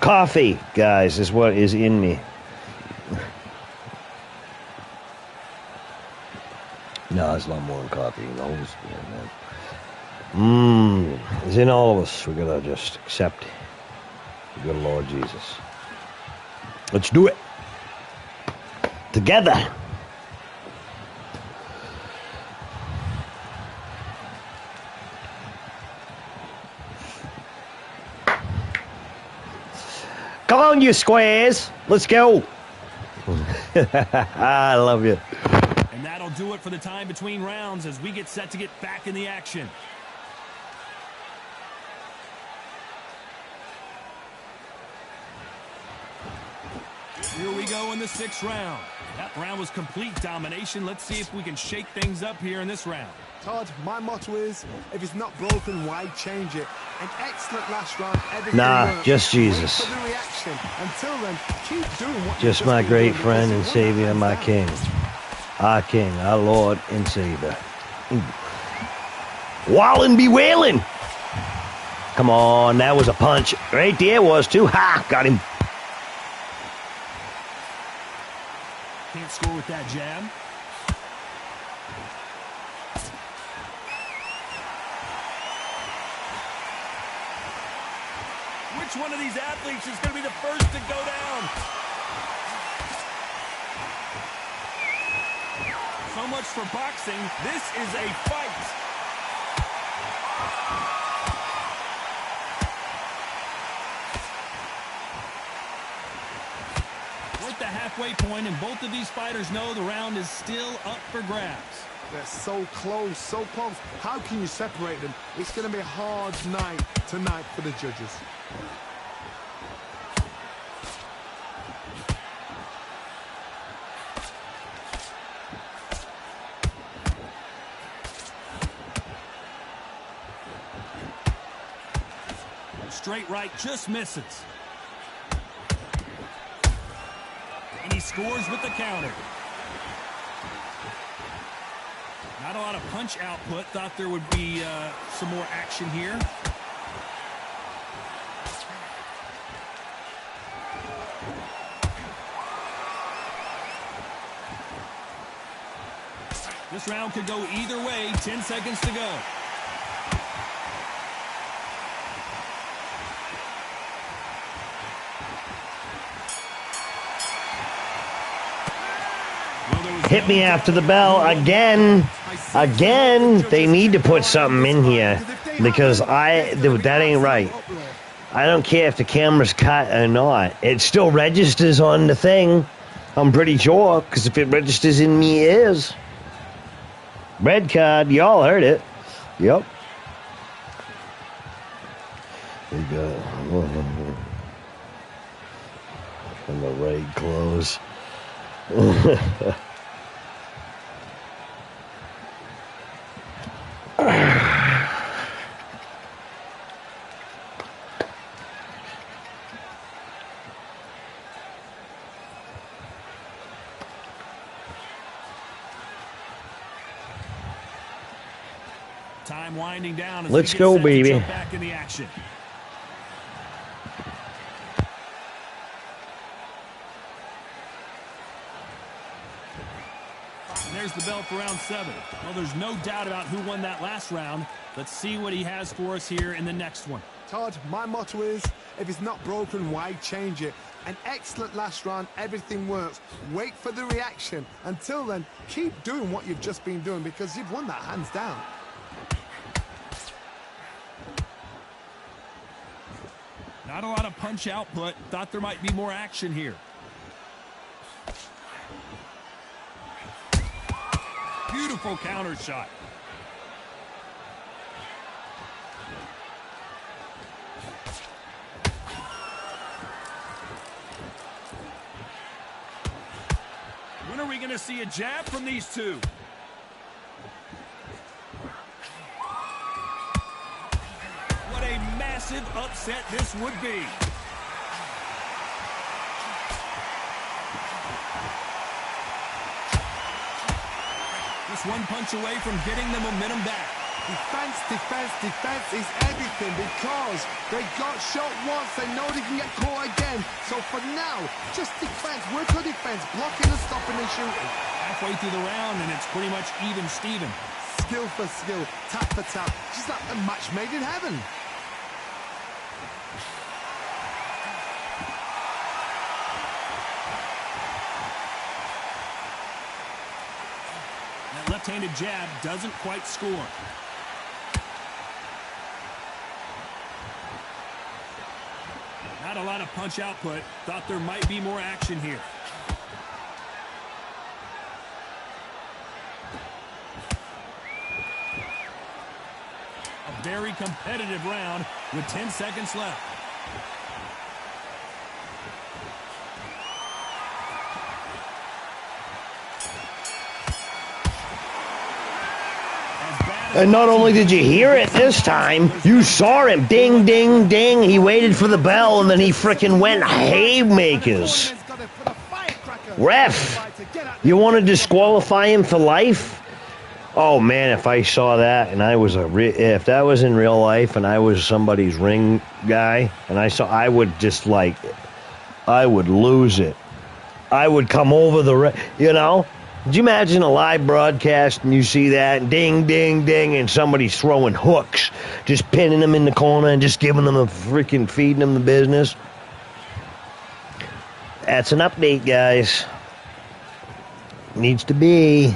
Coffee, guys, is what is in me. No, it's a lot more than coffee. You know, man. It's in all of us. We gotta just accept the good Lord Jesus. Let's do it. Together. Come on, you squares. Let's go. I love you. And that'll do it for the time between rounds as we get set to get back in the action. Here we go in the 6th round. That round was complete domination. Let's see if we can shake things up here in this round. Todd, my motto is, if it's not broken, why change it? An excellent last round. Everything works. Just Jesus. Wait for the reaction. Until then, keep doing what Just my great friend and Savior, my King. Our King, our Lord and Savior. Wallin' be wailing. Come on, that was a punch. Right there was too. Ha! Got him. Can't score with that jab. Which one of these athletes is going to be the first to go down? So much for boxing. This is a fight. We're at the halfway point, and both of these fighters know the round is still up for grabs. They're so close, so close. How can you separate them? It's going to be a hard night tonight for the judges. Straight right just misses. And he scores with the counter. Not a lot of punch output. Thought there would be some more action here. This round could go either way. 10 seconds to go. Hit me after the bell again. They need to put something in here because that ain't right. I don't care if the camera's cut or not. It still registers on the thing. I'm pretty sure, because if it registers in me ears. Red card. Y'all heard it. Yep. We got and the raid close. Time winding down. Let's go, baby. Back in the action. And there's the bell for round 7. Well, there's no doubt about who won that last round. Let's see what he has for us here in the next one. Todd, my motto is, if it's not broken, why change it? An excellent last round, everything works. Wait for the reaction. Until then, keep doing what you've just been doing because you've won that hands down. Not a lot of punch output. Thought there might be more action here. Beautiful counter shot. When are we going to see a jab from these two? What a massive upset this would be. Just one punch away from getting the momentum back. Defense, defense, defense is everything because they got shot once. They know they can get caught again. So for now, just defense. Work on defense. Blocking and stopping and shooting. Halfway through the round, and it's pretty much even Steven. Skill for skill. Tap for tap. Just like a match made in heaven. That left-handed jab doesn't quite score. Not a lot of punch output. Thought there might be more action here. A very competitive round with 10 seconds left. And not only did you hear it this time, you saw him. Ding, ding, ding. He waited for the bell, and then he frickin' went haymakers. Ref, you want to disqualify him for life? Oh man, if I saw that and I was if that was in real life and I was somebody's ring guy and I would just like, I would lose it. I would come over you know? Could you imagine a live broadcast and you see that, ding, ding, ding, and somebody's throwing hooks, just pinning them in the corner and just giving them feeding them the business? That's an update, guys. Needs to be.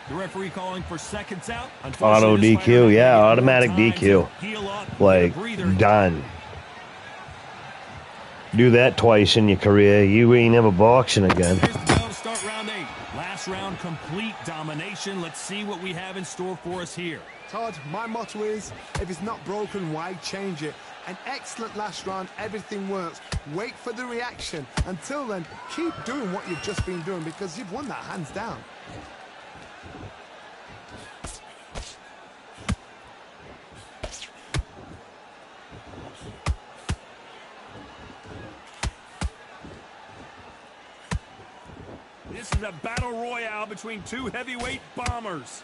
The referee calling for seconds out. Auto DQ, yeah, automatic DQ. Like, done. Do that twice in your career, you ain't ever boxing again. Here's the bell to start round 8. Last round, complete domination. Let's see what we have in store for us here. Todd, my motto is, if it's not broken, why change it? An excellent last round, everything works. Wait for the reaction. Until then, keep doing what you've just been doing because you've won that hands down. This is a battle royale between two heavyweight bombers.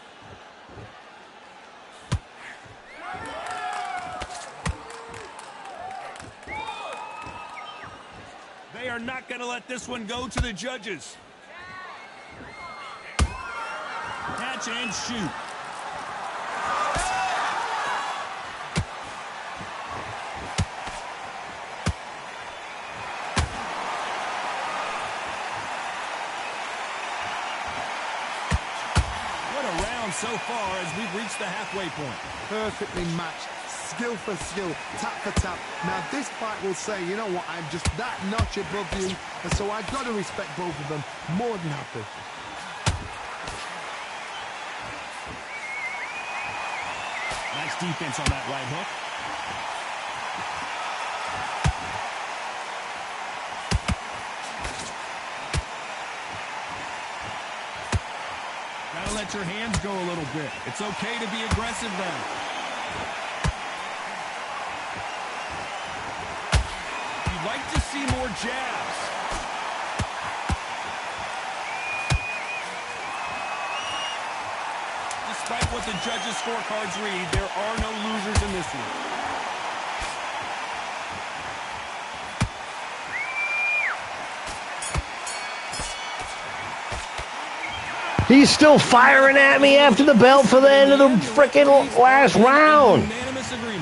They are not going to let this one go to the judges. Catch and shoot. So far as we've reached the halfway point. Perfectly matched, skill for skill, tap for tap. Now this fight will say, you know what, I'm just that notch above you, and so I've got to respect both of them. More than happy. Nice defense on that right hook. Gotta let your hands go a little bit. It's okay to be aggressive then. You'd like to see more jabs. Despite what the judges' scorecards read, there are no losers in this one. He's still firing at me after the bell for the end of the frickin' last round.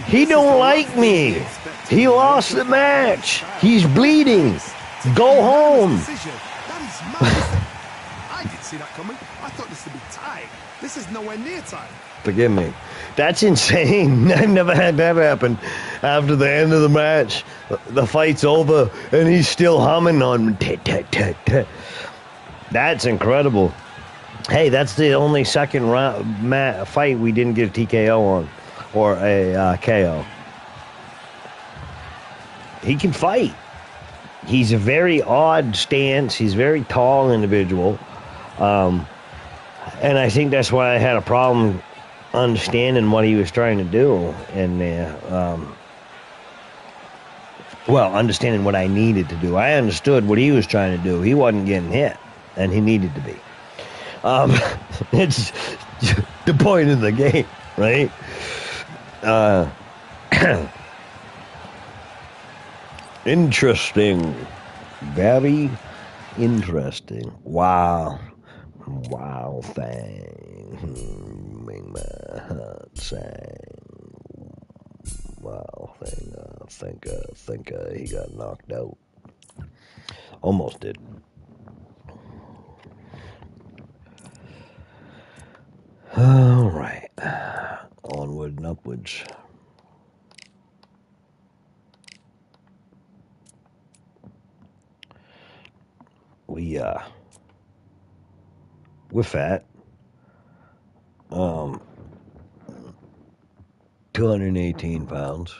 He don't like me. He lost the match. He's bleeding. Go home. I didn't see that coming. I thought this would be tight. This is nowhere near tight. Forgive me. That's insane. I've never had that happen. After the end of the match, the fight's over, and he's still humming on. That's incredible. Hey, that's the only second round fight we didn't get a TKO on, or a KO. He can fight. He's a very odd stance. He's a very tall individual. And I think that's why I had a problem understanding what he was trying to do. And, well, understanding what I needed to do. I understood what he was trying to do. He wasn't getting hit, and he needed to be. It's the point of the game, right? Interesting. Very interesting. Wow. Wow thing. Make my heart sing. Wow thing. I think he got knocked out. Almost did. All right. Onward and upwards. We're fat. 218 pounds.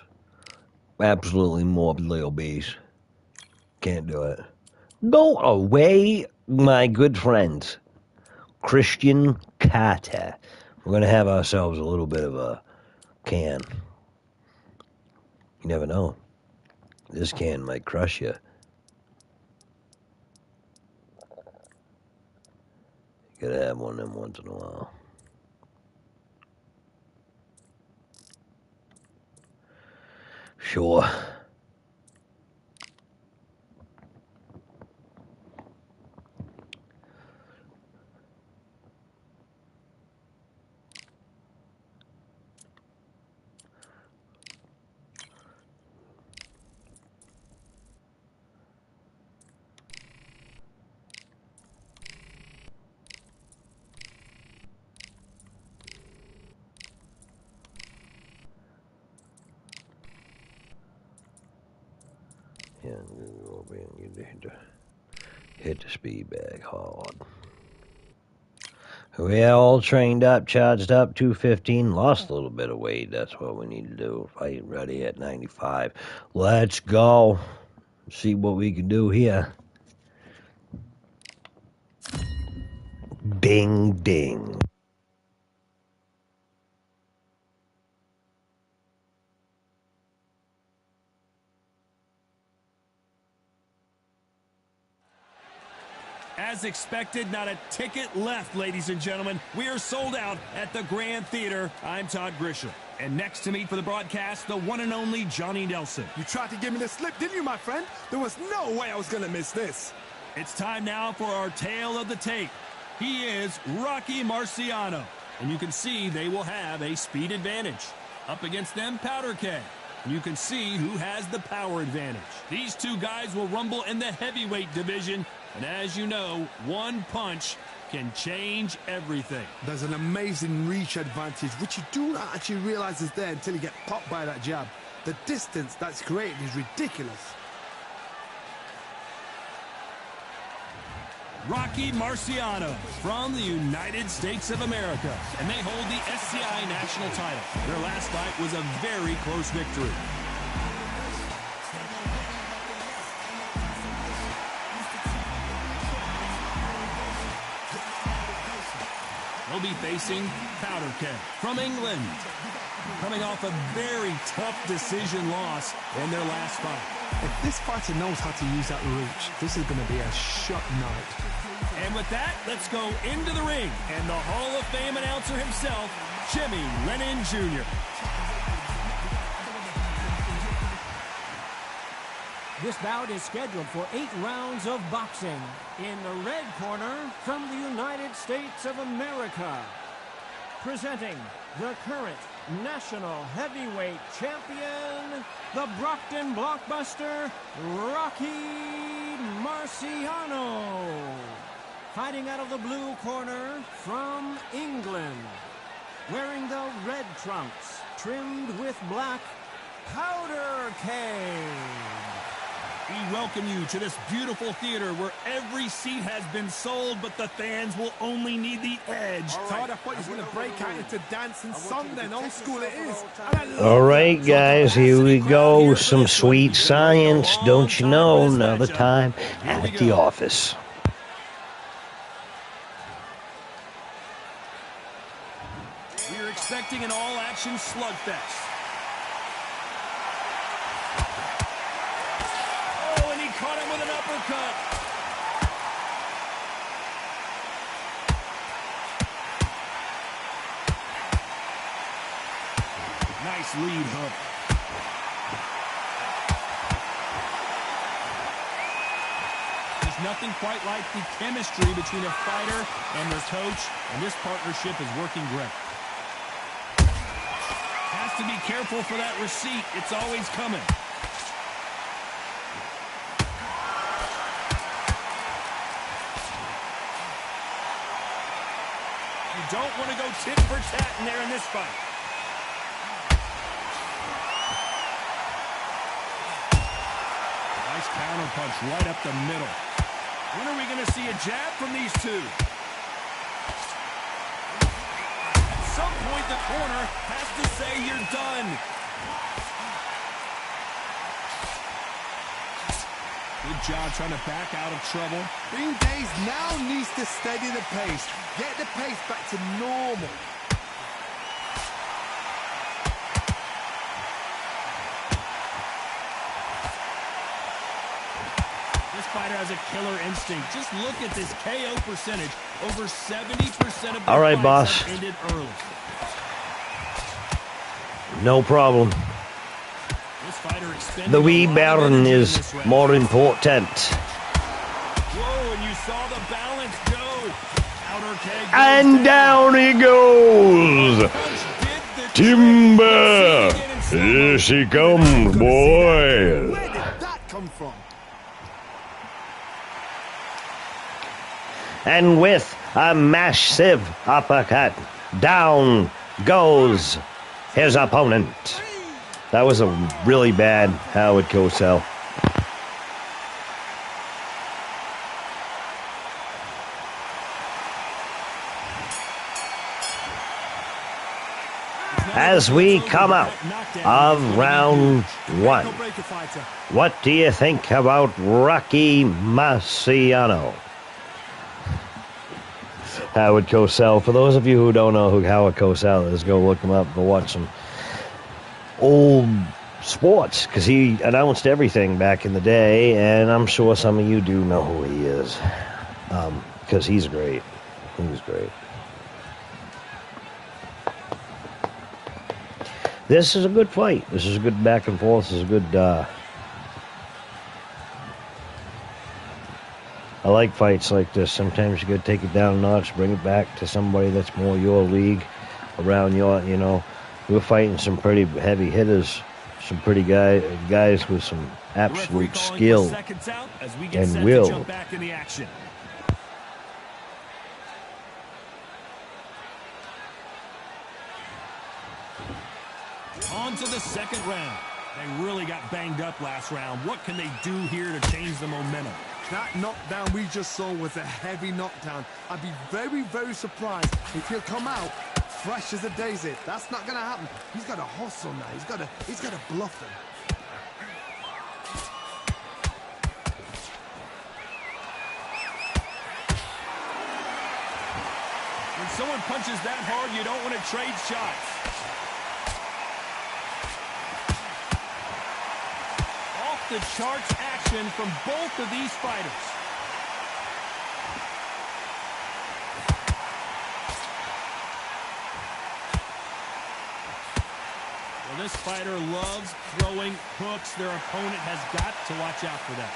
Absolutely morbidly obese. Can't do it. Go away, my good friends. Christian Carter. We're going to have ourselves a little bit of a can. You never know. This can might crush you. You gotta have one of them once in a while. Sure. Yeah, you hit the speed bag hard. We all trained up, charged up, 215, lost a little bit of weight. That's what we need to do. Fight ready at 95. Let's go. See what we can do here. Ding, ding. As expected, not a ticket left, ladies and gentlemen. We are sold out at the Grand Theater. I'm Todd Grisham. And next to me for the broadcast, the one and only Johnny Nelson. You tried to give me the slip, didn't you, my friend? There was no way I was going to miss this. It's time now for our tale of the tape. He is Rocky Marciano. And you can see they will have a speed advantage. Up against them, Powder Keg. You can see who has the power advantage. These two guys will rumble in the heavyweight division. And as you know, one punch can change everything. There's an amazing reach advantage, which you do not actually realize is there until you get popped by that jab. The distance that's created is ridiculous. Rocky Marciano from the United States of America. And they hold the SCI national title. Their last fight was a very close victory. They'll be facing Powder Keg from England, coming off a very tough decision loss in their last fight. If this fighter knows how to use that reach, this is going to be a shot night. And with that, let's go into the ring. And the Hall of Fame announcer himself, Jimmy Lennon Jr. This bout is scheduled for 8 rounds of boxing. In the red corner, from the United States of America, presenting the current national heavyweight champion, the Brockton Blockbuster, Rocky Marciano. Fighting out of the blue corner, from England, wearing the red trunks, trimmed with black, Powder Keg. We welcome you to this beautiful theater where every seat has been sold, but the fans will only need the edge. Todd, I thought you were going to break out into dance and song then. Old school it is. All right, guys, here we go. Some sweet science, don't you know? Another time at the office. We're expecting an all-action slugfest. Caught him with an uppercut. Nice lead hook. There's nothing quite like the chemistry between a fighter and their coach, and this partnership is working great. Has to be careful for that receipt. It's always coming. Don't want to go tit for tat in there in this fight. Nice counter punch right up the middle. When are we going to see a jab from these two? At some point, the corner has to say you're done. Good job trying to back out of trouble. Bean Days now needs to steady the pace. Get the pace back to normal. This fighter has a killer instinct. Just look at this KO percentage. Over 70% of the all right, fights boss. have ended early. No problem. This fighter expended The a wee lot of burn energy in is this round. more important. Whoa, and you saw the balance go. Outer keg goes And down he goes. Punch did the Timber. trick. Let's see it again in slow-mo. Here she comes, boy. Where did that come from? And with a massive uppercut, down goes his opponent. That was a really bad Howard Cosell. As we come out of round one, what do you think about Rocky Marciano? Howard Cosell. For those of you who don't know who Howard Cosell is, go look him up. Go watch some old sports, because he announced everything back in the day, and I'm sure some of you do know who he is, because he's great. He was great. This is a good fight. This is a good back and forth. This is a good... I like fights like this. Sometimes you got to take it down a notch, bring it back to somebody that's more your league, around your, you know. We're fighting some pretty heavy hitters, some pretty guys with some absolute skill and will. Back in the action. On to the second round. They really got banged up last round. What can they do here to change the momentum? That knockdown we just saw was a heavy knockdown. I'd be very, very surprised if he'll come out fresh as a daisy. That's not going to happen. He's got to hustle now. He's got to bluff him. When someone punches that hard, you don't want to trade shots. The charts action from both of these fighters. Well, this fighter loves throwing hooks. Their opponent has got to watch out for that.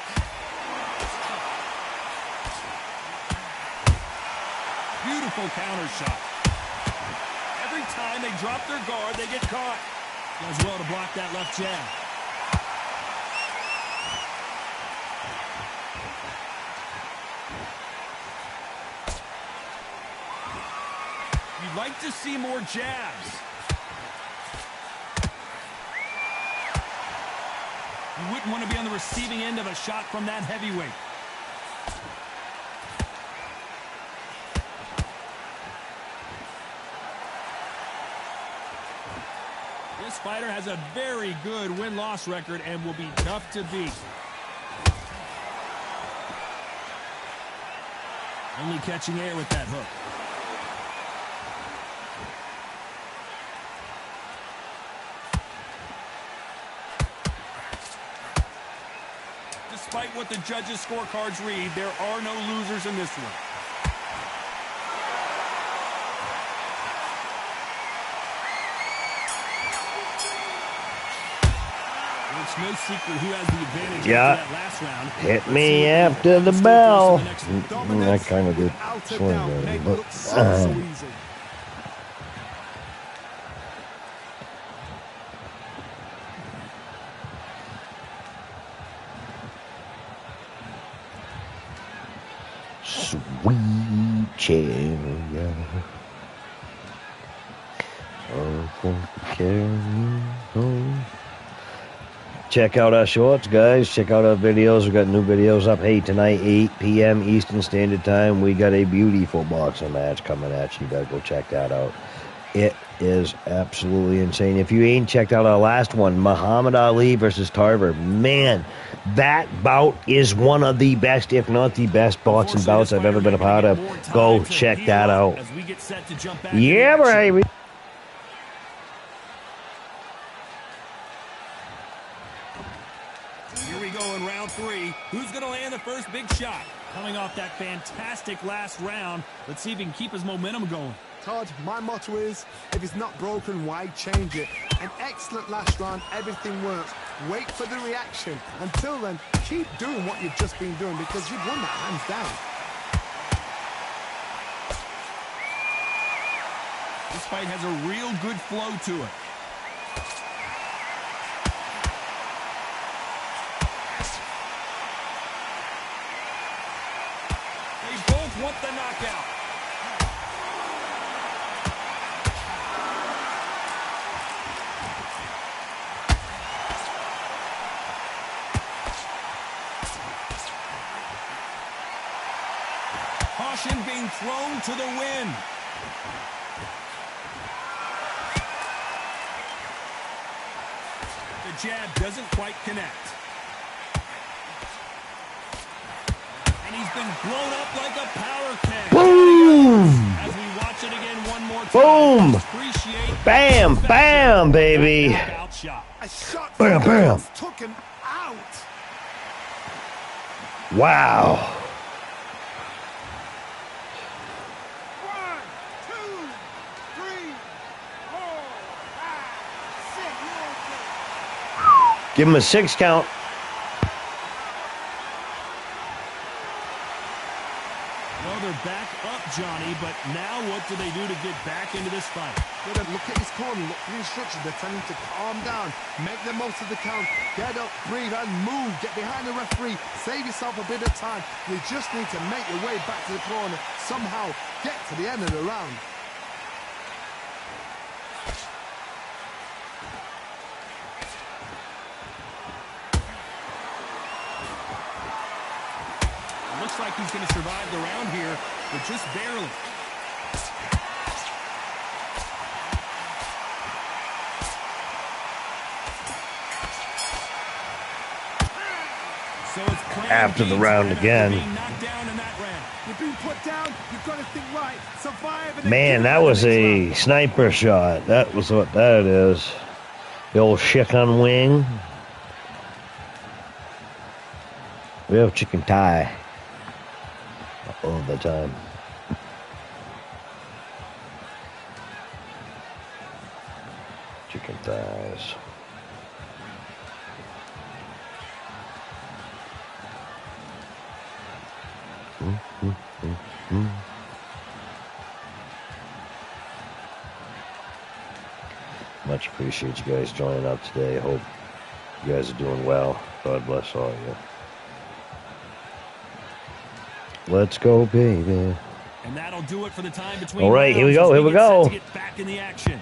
Beautiful counter shot. Every time they drop their guard, they get caught. Does well to block that left jab. You'd like to see more jabs. You wouldn't want to be on the receiving end of a shot from that heavyweight. This fighter has a very good win-loss record and will be tough to beat. Only catching air with that hook. Despite what the judges' scorecards read, there are no losers in this one. It's no secret who has the advantage after that last round. Hit me after the bell. I kind of did swing at it, but... Sweet chariot, carry me home. Check out our shorts, guys. Check out our videos. We got new videos up. Hey, tonight, 8 p.m. Eastern Standard Time, we got a beautiful boxing match coming at you. You gotta go check that out. It is absolutely insane. If you ain't checked out our last one, Muhammad Ali versus Tarver, man, that bout is one of the best, if not the best, boxing bouts I've ever been a part of. Go check that out. Yeah, baby. Here we go in round 3. Who's going to land the first big shot? Coming off that fantastic last round, let's see if he can keep his momentum going. Todd, my motto is, if it's not broken, why change it? An excellent last round, everything works. Wait for the reaction. Until then, keep doing what you've just been doing because you've won that hands down. This fight has a real good flow to it. They both want the knockout. Caution being thrown to the wind. The jab doesn't quite connect. And he's been blown up like a power keg. Boom! As we watch it again one more time. Boom! Bam, bam, baby. A shot Bam, bam. took him out. Wow. 1, 2, 3, 4, 5, 6. Give him a 6 count. Well, they're back up, Johnny, but now what do they do to get back into this fight? Look at his corner, look at the instructions. They're telling him to calm down, make the most of the count, get up, breathe, and move. Get behind the referee, save yourself a bit of time. You just need to make your way back to the corner, somehow get to the end of the round. Looks like he's going to survive the round here, but just barely. So it's After the round again. You've been put down, you've got to think right, survive. And Man, that was a sniper shot. That was what that is. The old chicken wing. We have chicken thigh all the time. Chicken thighs. Much appreciate you guys joining up today. Hope you guys are doing well. God bless all of you. Let's go, baby. And that'll do it for the time between. All right, here we go. Here we go. Get back in the action.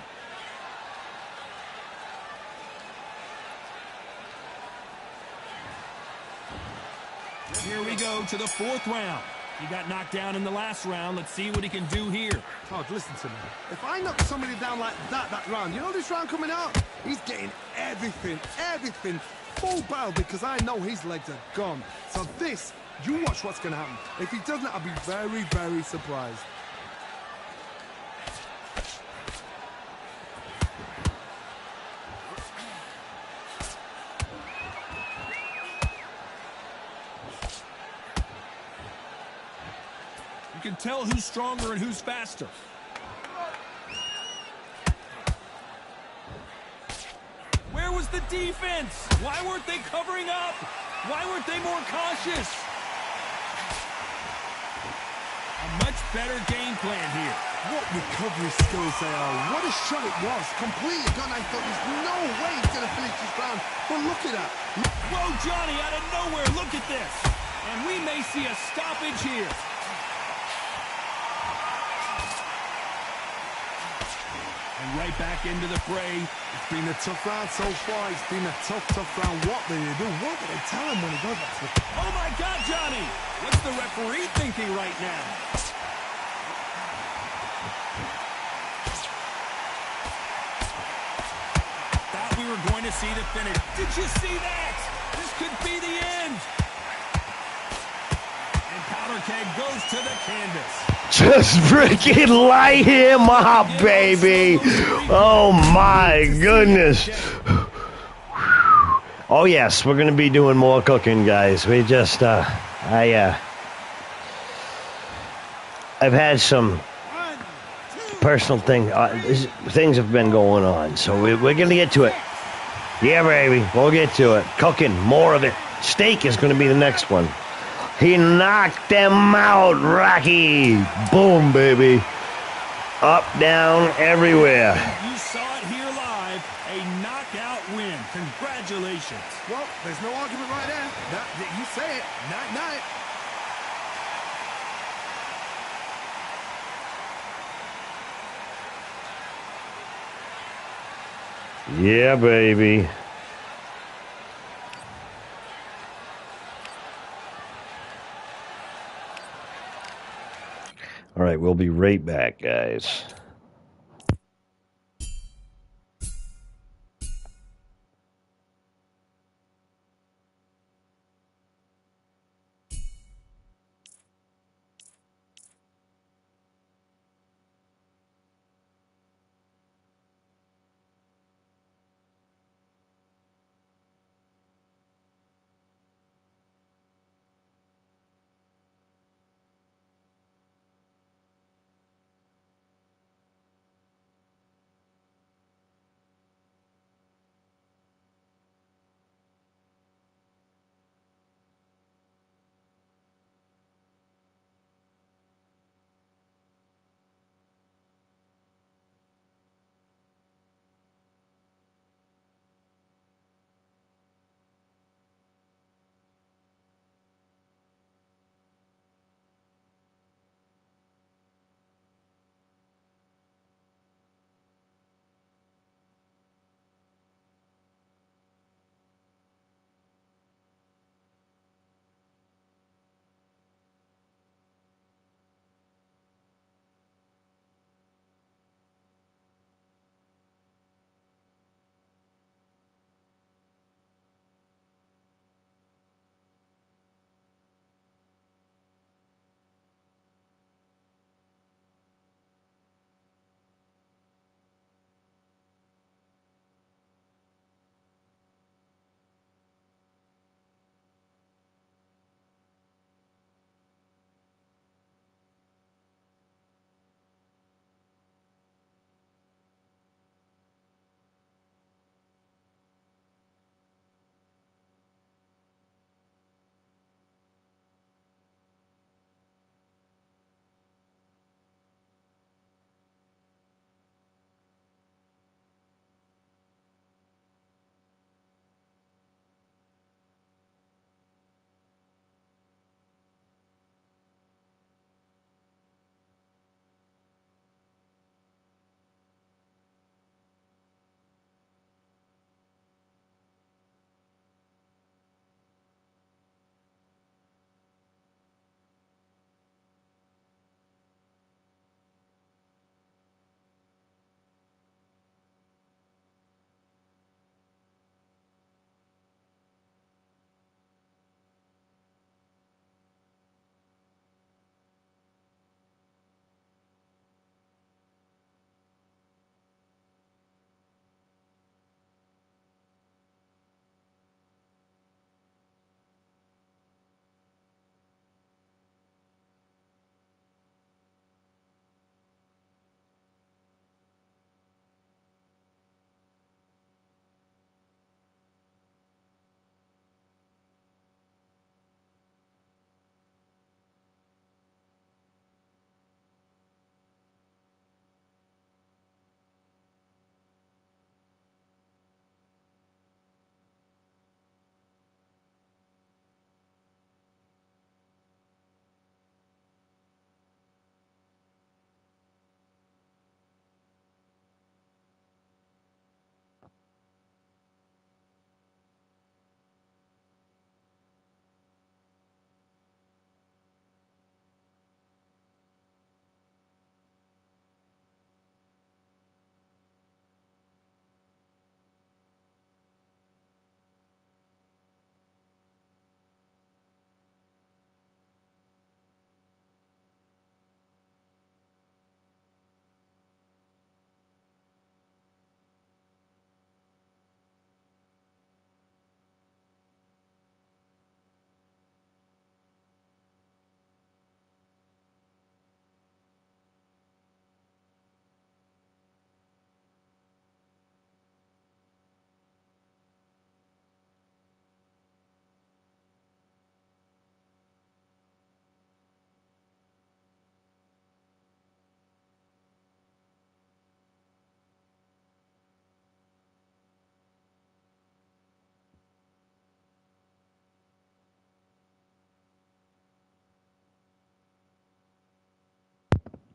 Here we go to the 4th round. He got knocked down in the last round. Let's see what he can do here. Todd, listen to me. If I knock somebody down like that round, you know this round coming out? He's getting everything, full barrel because I know his legs are gone. So this, you watch what's going to happen. If he doesn't, I'll be very, very surprised. You can tell who's stronger and who's faster. Where was the defense? Why weren't they covering up? Why weren't they more cautious? A much better game plan here. What recovery skills they are. What a shot it was. Completely gone. I thought there's no way he's going to finish this round. But look at that. Whoa, Johnny, out of nowhere. Look at this. And we may see a stoppage here. And right back into the fray. It's been a tough round so far. It's been a tough round. What do they do? What do they tell him when he goes back to the... Oh, my God, Johnny. What's the referee thinking right now? we were going to see the finish. Did you see that? This could be the end. And Powder Keg goes to the canvas. Just freaking light him up, baby. Oh, my goodness. Oh, yes, we're going to be doing more cooking, guys. We just, I've had some personal things have been going on, so we're going to get to it. Yeah, baby, we'll get to it. Cooking, more of it. Steak is going to be the next one. He knocked them out, Rocky. Boom, baby. Up, down, everywhere. You saw it here live. A knockout win. Congratulations. Well, there's no argument right there. You say it. Night-night. Yeah, baby. All right, we'll be right back, guys.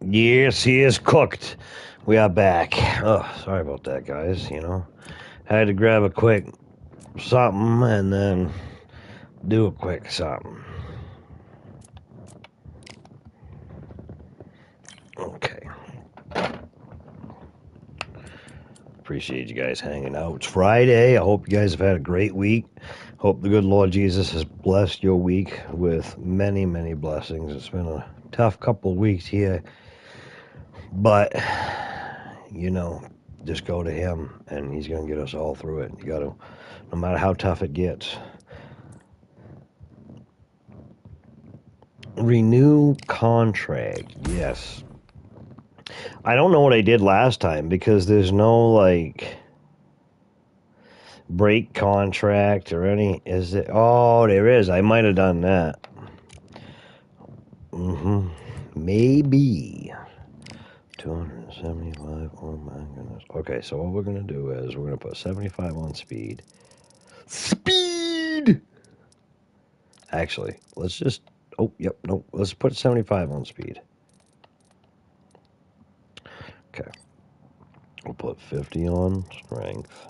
Yes, he is cooked. We are back. Oh, sorry about that, guys. You know, had to grab a quick something and then do a quick something. Okay. Appreciate you guys hanging out. It's Friday. I hope you guys have had a great week. Hope the good Lord Jesus has blessed your week with many, many blessings. It's been a tough couple of weeks here, but you know, just go to Him and He's going to get us all through it. You got to, no matter how tough it gets. Renew contract. Yes. I don't know what I did last time because there's no like break contract or any. Is it? Oh, there is. I might have done that. Maybe 275. Oh my goodness. Okay, so what we're gonna do is we're gonna put 75 on speed. Speed. Actually, let's just. Oh, yep. No, let's put 75 on speed. Okay. We'll put 50 on strength.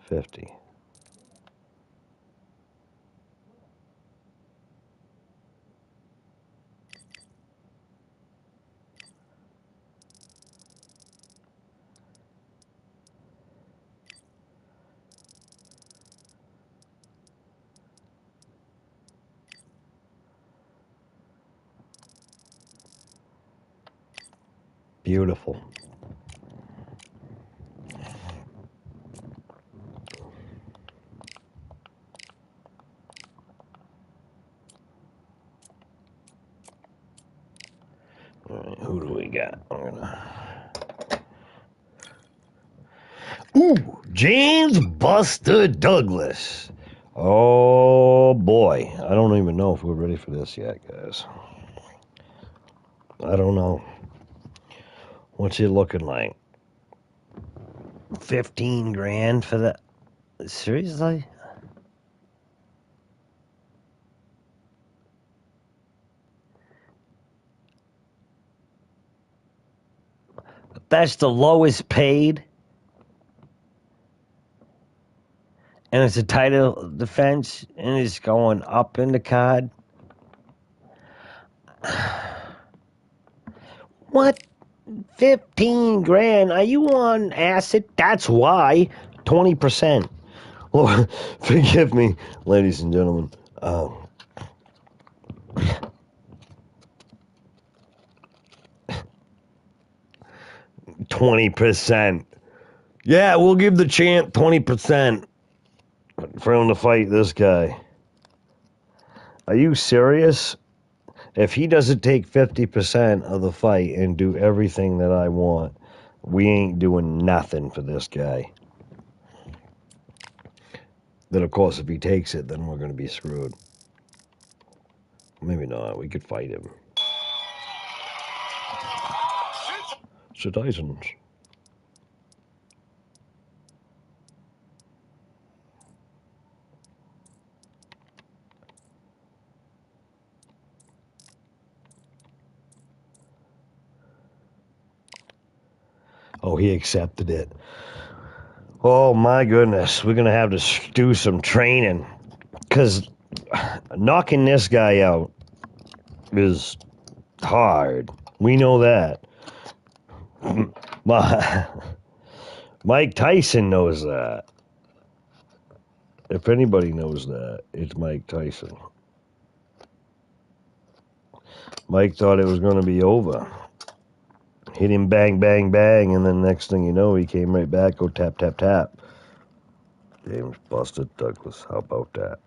50. Beautiful. All right, who do we got? I'm gonna. Ooh, James Buster Douglas. Oh boy, I don't even know if we're ready for this yet, guys. I don't know. What's it looking like? 15 grand for that? Seriously? That's the lowest paid? And it's a title defense and it's going up in the card? What? 15 grand? Are you on acid? That's why. 20%. Lord, forgive me, ladies and gentlemen. 20%. Yeah, we'll give the champ 20% for him to fight this guy. Are you serious? If he doesn't take 50% of the fight and do everything that I want, we ain't doing nothing for this guy. Then, of course, if he takes it, then we're going to be screwed. Maybe not. We could fight him. Citizens. Oh, he accepted it. Oh, my goodness. We're going to have to do some training. Because knocking this guy out is hard. We know that. Mike Tyson knows that. If anybody knows that, it's Mike Tyson. Mike thought it was going to be over. Hit him bang, bang, bang, and then next thing you know, he came right back, go tap, tap, tap. James Buster Douglas, how about that?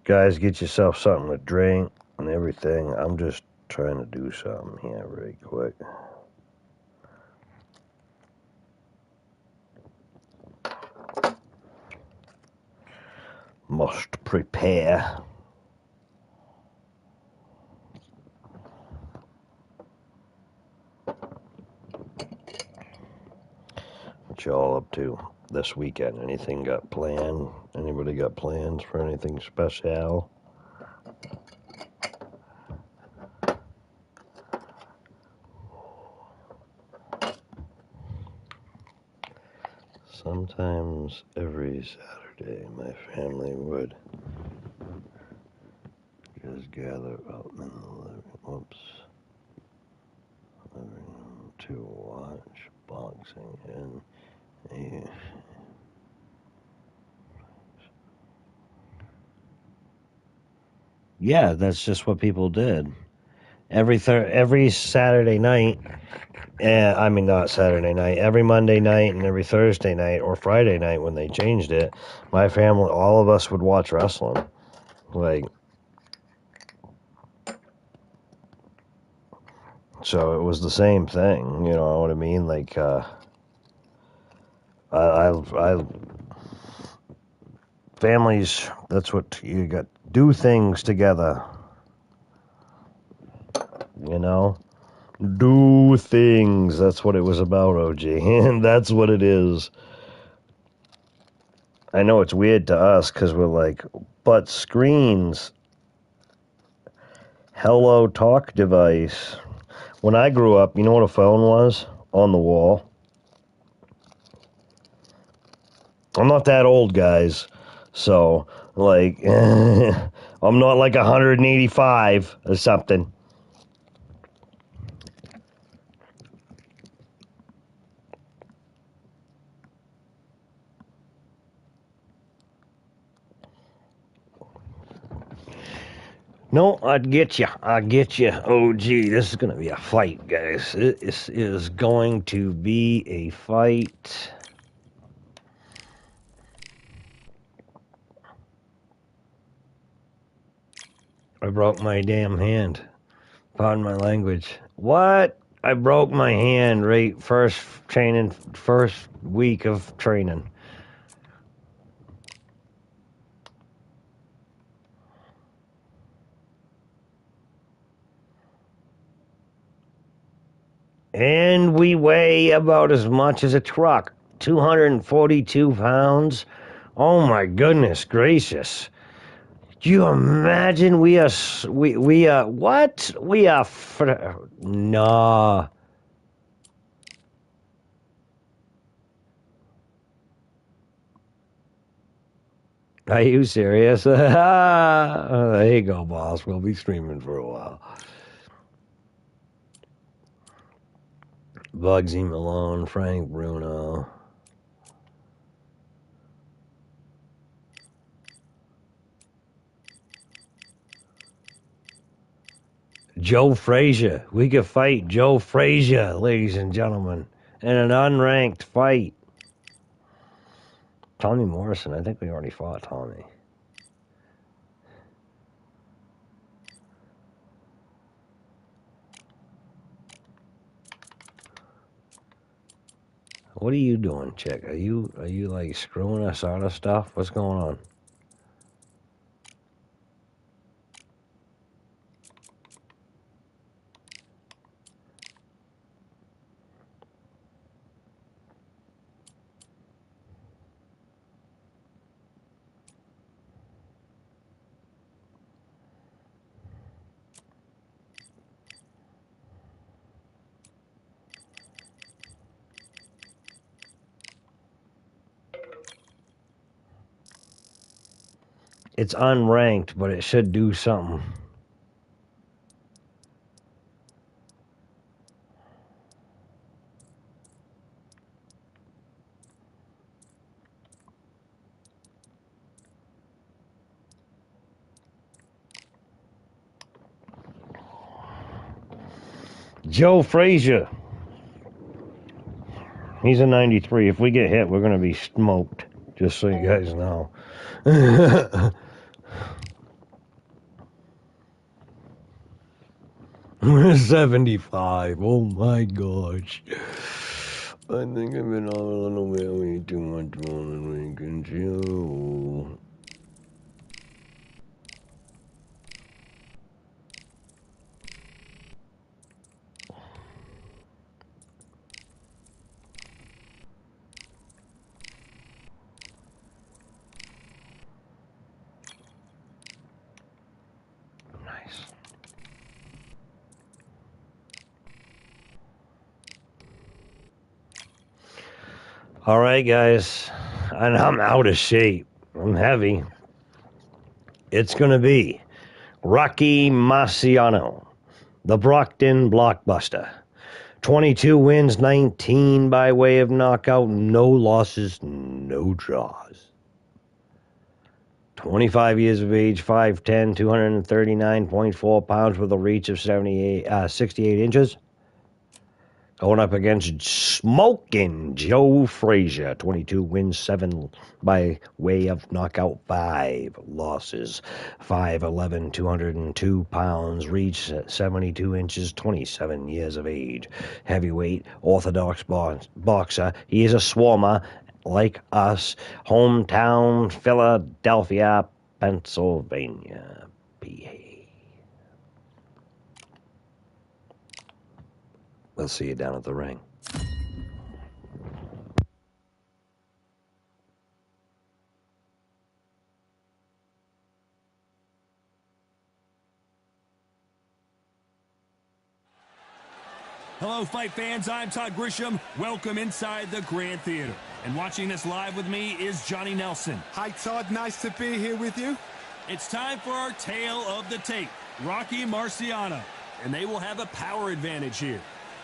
Guys, get yourself something to drink and everything. I'm just trying to do something here really quick. must prepare. What y'all up to this weekend? Anything got planned? Anybody got plans for anything special? Sometimes every Saturday my family would just gather out in the living room to watch boxing and yeah, that's just what people did. Every Saturday night, I mean not Saturday night, every Monday night and every Thursday night or Friday night when they changed it, my family, all of us would watch wrestling. Like, so it was the same thing, you know what I mean? Like, I families, that's what you got, do things together, you know? Do things, that's what it was about, OG, and that's what it is. I know it's weird to us, because we're like, but screens, hello talk device. When I grew up, you know what a phone was? On the wall. I'm not that old, guys. So, like, I'm not like 185 or something. No, I'd get you. I get you. Oh, gee, this is going to be a fight, guys. This is going to be a fight. I broke my damn hand. Pardon my language. What? I broke my hand right first week of training. And we weigh about as much as a truck. 242 pounds. Oh my goodness gracious. Do you imagine we are what? We are nah. Are you serious? There you go, boss. We'll be streaming for a while. Bugsy Malone, Frank Bruno. Joe Frazier. We could fight Joe Frazier, ladies and gentlemen, in an unranked fight. Tommy Morrison. I think we already fought Tommy. What are you doing, chick? Are you like screwing us out of stuff? What's going on? It's unranked, but it should do something. Joe Frazier. He's a 93. If we get hit, we're going to be smoked. Just so you guys know. 75. Oh my gosh. I think I've been on a little bit way too much more than we can chew. All right, guys, and I'm out of shape. I'm heavy. It's going to be Rocky Marciano, the Brockton Blockbuster. 22 wins, 19 by way of knockout, no losses, no draws. 25 years of age, 5'10", 239.4 pounds with a reach of 68 inches. Going up against Smoking Joe Frazier. 22 wins, 7 by way of knockout, 5 losses. 5'11", 202 pounds, reach 72 inches, 27 years of age. Heavyweight, orthodox boxer. He is a swarmer like us. Hometown, Philadelphia, Pennsylvania, PA. We'll see you down at the ring. Hello, fight fans. I'm Todd Grisham. Welcome inside the Grand Theater. And watching this live with me is Johnny Nelson. Hi, Todd. Nice to be here with you. It's time for our tale of the tape, Rocky Marciano. And they will have a power advantage here.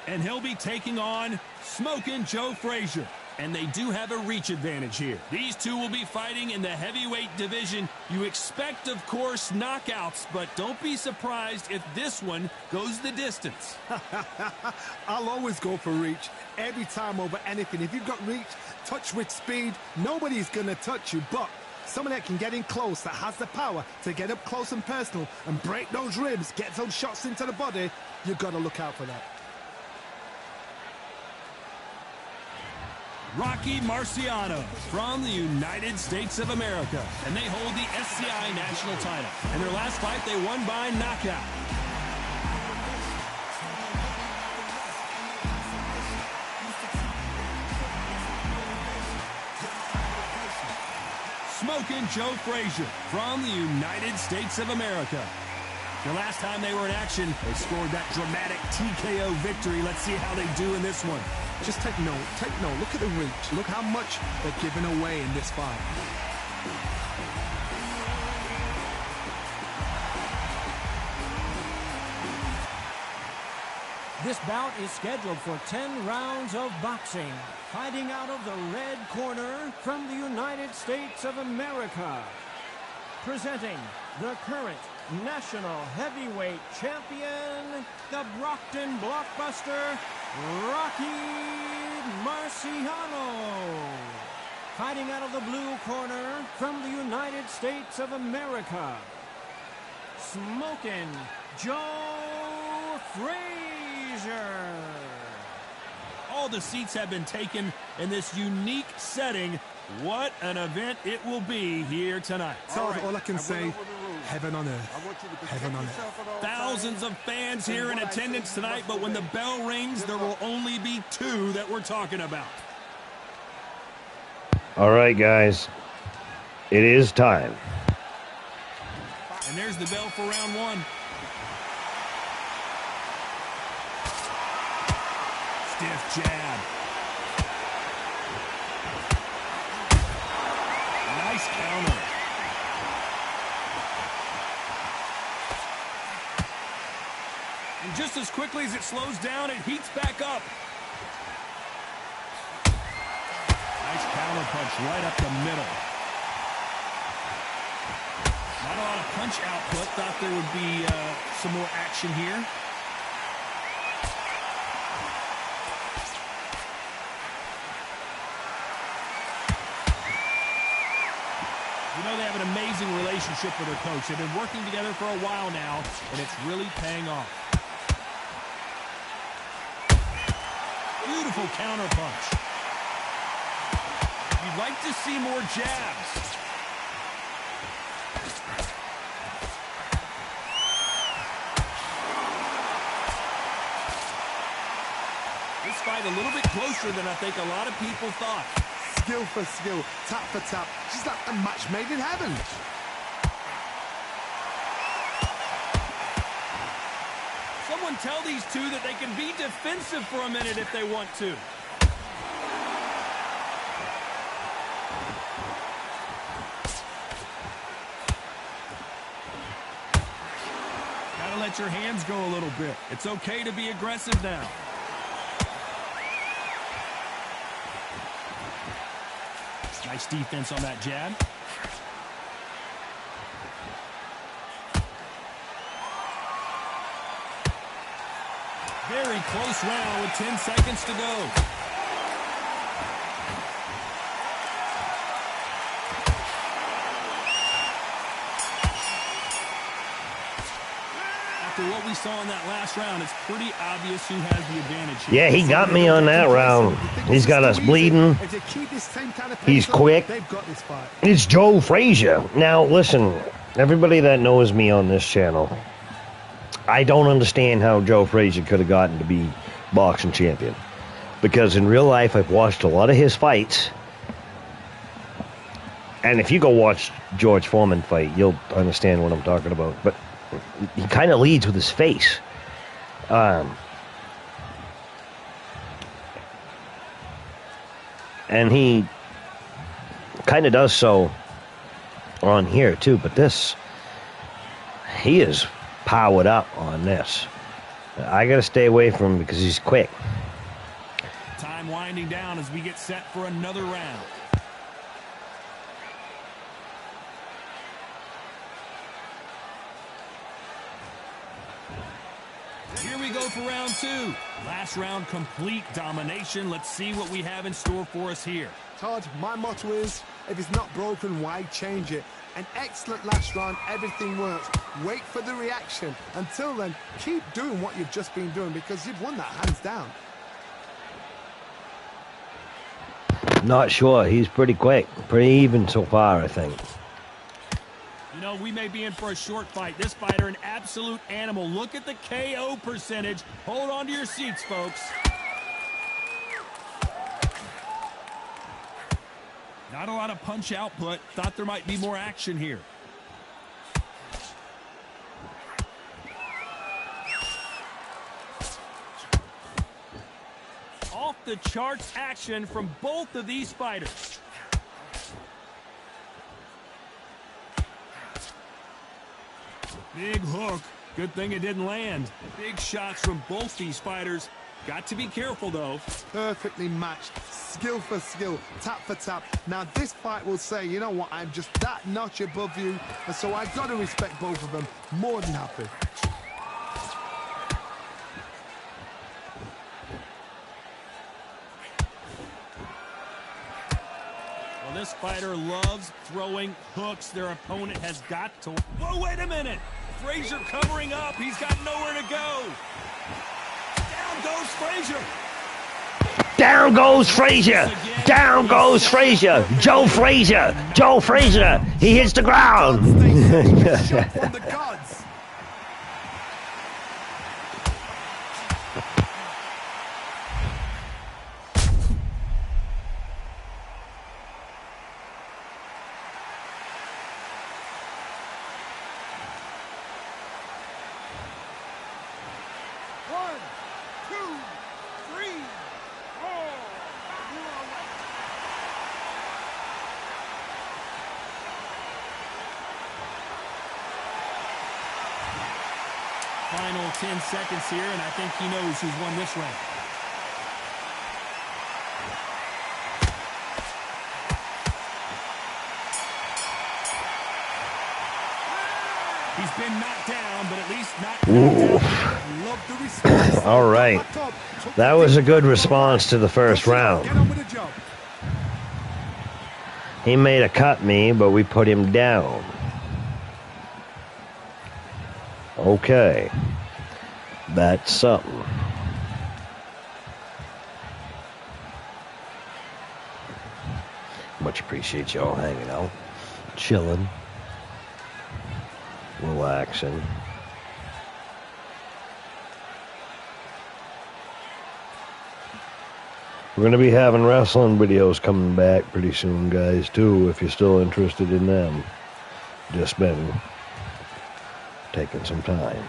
And he'll be taking on Smoking Joe Frazier. And they do have a reach advantage here. These two will be fighting in the heavyweight division. You expect, of course, knockouts, but don't be surprised if this one goes the distance. I'll always go for reach every time over anything. If you've got reach, touch with speed, nobody's going to touch you. But someone that can get in close, that has the power to get up close and personal and break those ribs, get those shots into the body, you've got to look out for that. Rocky Marciano from the United States of America. And they hold the SCI national title. In their last fight, they won by knockout. Smoking Joe Frazier from the United States of America. The last time they were in action, they scored that dramatic TKO victory. Let's see how they do in this one. Just take note, look at the reach, look how much they're giving away in this fight. This bout is scheduled for 10 rounds of boxing. Fighting out of the red corner from the United States of America. Presenting the current national heavyweight champion, the Brockton Blockbuster, Rocky Marciano. Fighting out of the blue corner from the United States of America, Smoking Joe Frazier. All the seats have been taken in this unique setting. What an event it will be here tonight. All I can say, heaven on earth. Heaven on earth. Thousands of fans here in attendance tonight, but when the bell rings, there will only be 2 that we're talking about. All right, guys. It is time. And there's the bell for round 1. Stiff jab. Nice counter. And just as quickly as it slows down, it heats back up. Nice counter punch right up the middle. Not a lot of punch output. Thought there would be some more action here. You know, they have an amazing relationship with their coach. They've been working together for a while now, and it's really paying off. Beautiful counter punch. You'd like to see more jabs. This fight a little bit closer than I think a lot of people thought. Skill for skill, tap for tap, just like a match made in heaven. Someone tell these two that they can be defensive for a minute if they want to. Gotta let your hands go a little bit. It's okay to be aggressive now. Nice defense on that jab. Very close round with 10 seconds to go. After what we saw in that last round, it's pretty obvious who has the advantage here. Yeah, he got me on that round. He's got us bleeding. He's quick. It's Joe Frazier. Now, listen, everybody that knows me on this channel, I don't understand how Joe Frazier could have gotten to be boxing champion. Because in real life, I've watched a lot of his fights. And if you go watch George Foreman fight, you'll understand what I'm talking about. But he kind of leads with his face. And he kind of does so on here, too. But this, he is powered up on this. I got to stay away from him because he's quick. Time winding down as we get set for another round. Here we go for round two. Last round, complete domination. Let's see what we have in store for us here. Todd, my motto is, if it's not broken, why change it? An excellent last round, everything works. Wait for the reaction. Until then, keep doing what you've just been doing because you've won that hands down. Not sure. He's pretty quick. Pretty even so far, I think. You know, we may be in for a short fight. This fighter, an absolute animal. Look at the KO percentage. Hold on to your seats, folks. Not a lot of punch output. Thought there might be more action here. Off the charts action from both of these fighters. Big hook. Good thing it didn't land. Big shots from both these fighters. Got to be careful, though. Perfectly matched. Skill for skill. Tap for tap. Now, this fight will say, you know what, I'm just that notch above you. And so I've got to respect both of them. More than happy. Well, this fighter loves throwing hooks. Their opponent has got to... Whoa, wait a minute. Frazier covering up. He's got nowhere to go. Down goes Frazier. Down goes Frazier. Down goes Frazier. Joe Frazier. Joe Frazier. He hits the ground. Shot from the gods. Final 10 seconds here, and I think he knows who's won this round. He's been knocked down, but at least not. All right. That was a good response to the first round. He made a cut me, but we put him down. Okay. That's something. Much appreciate y'all hanging out, chilling, relaxing. We're going to be having wrestling videos coming back pretty soon, guys, too, if you're still interested in them. Just been taking some time.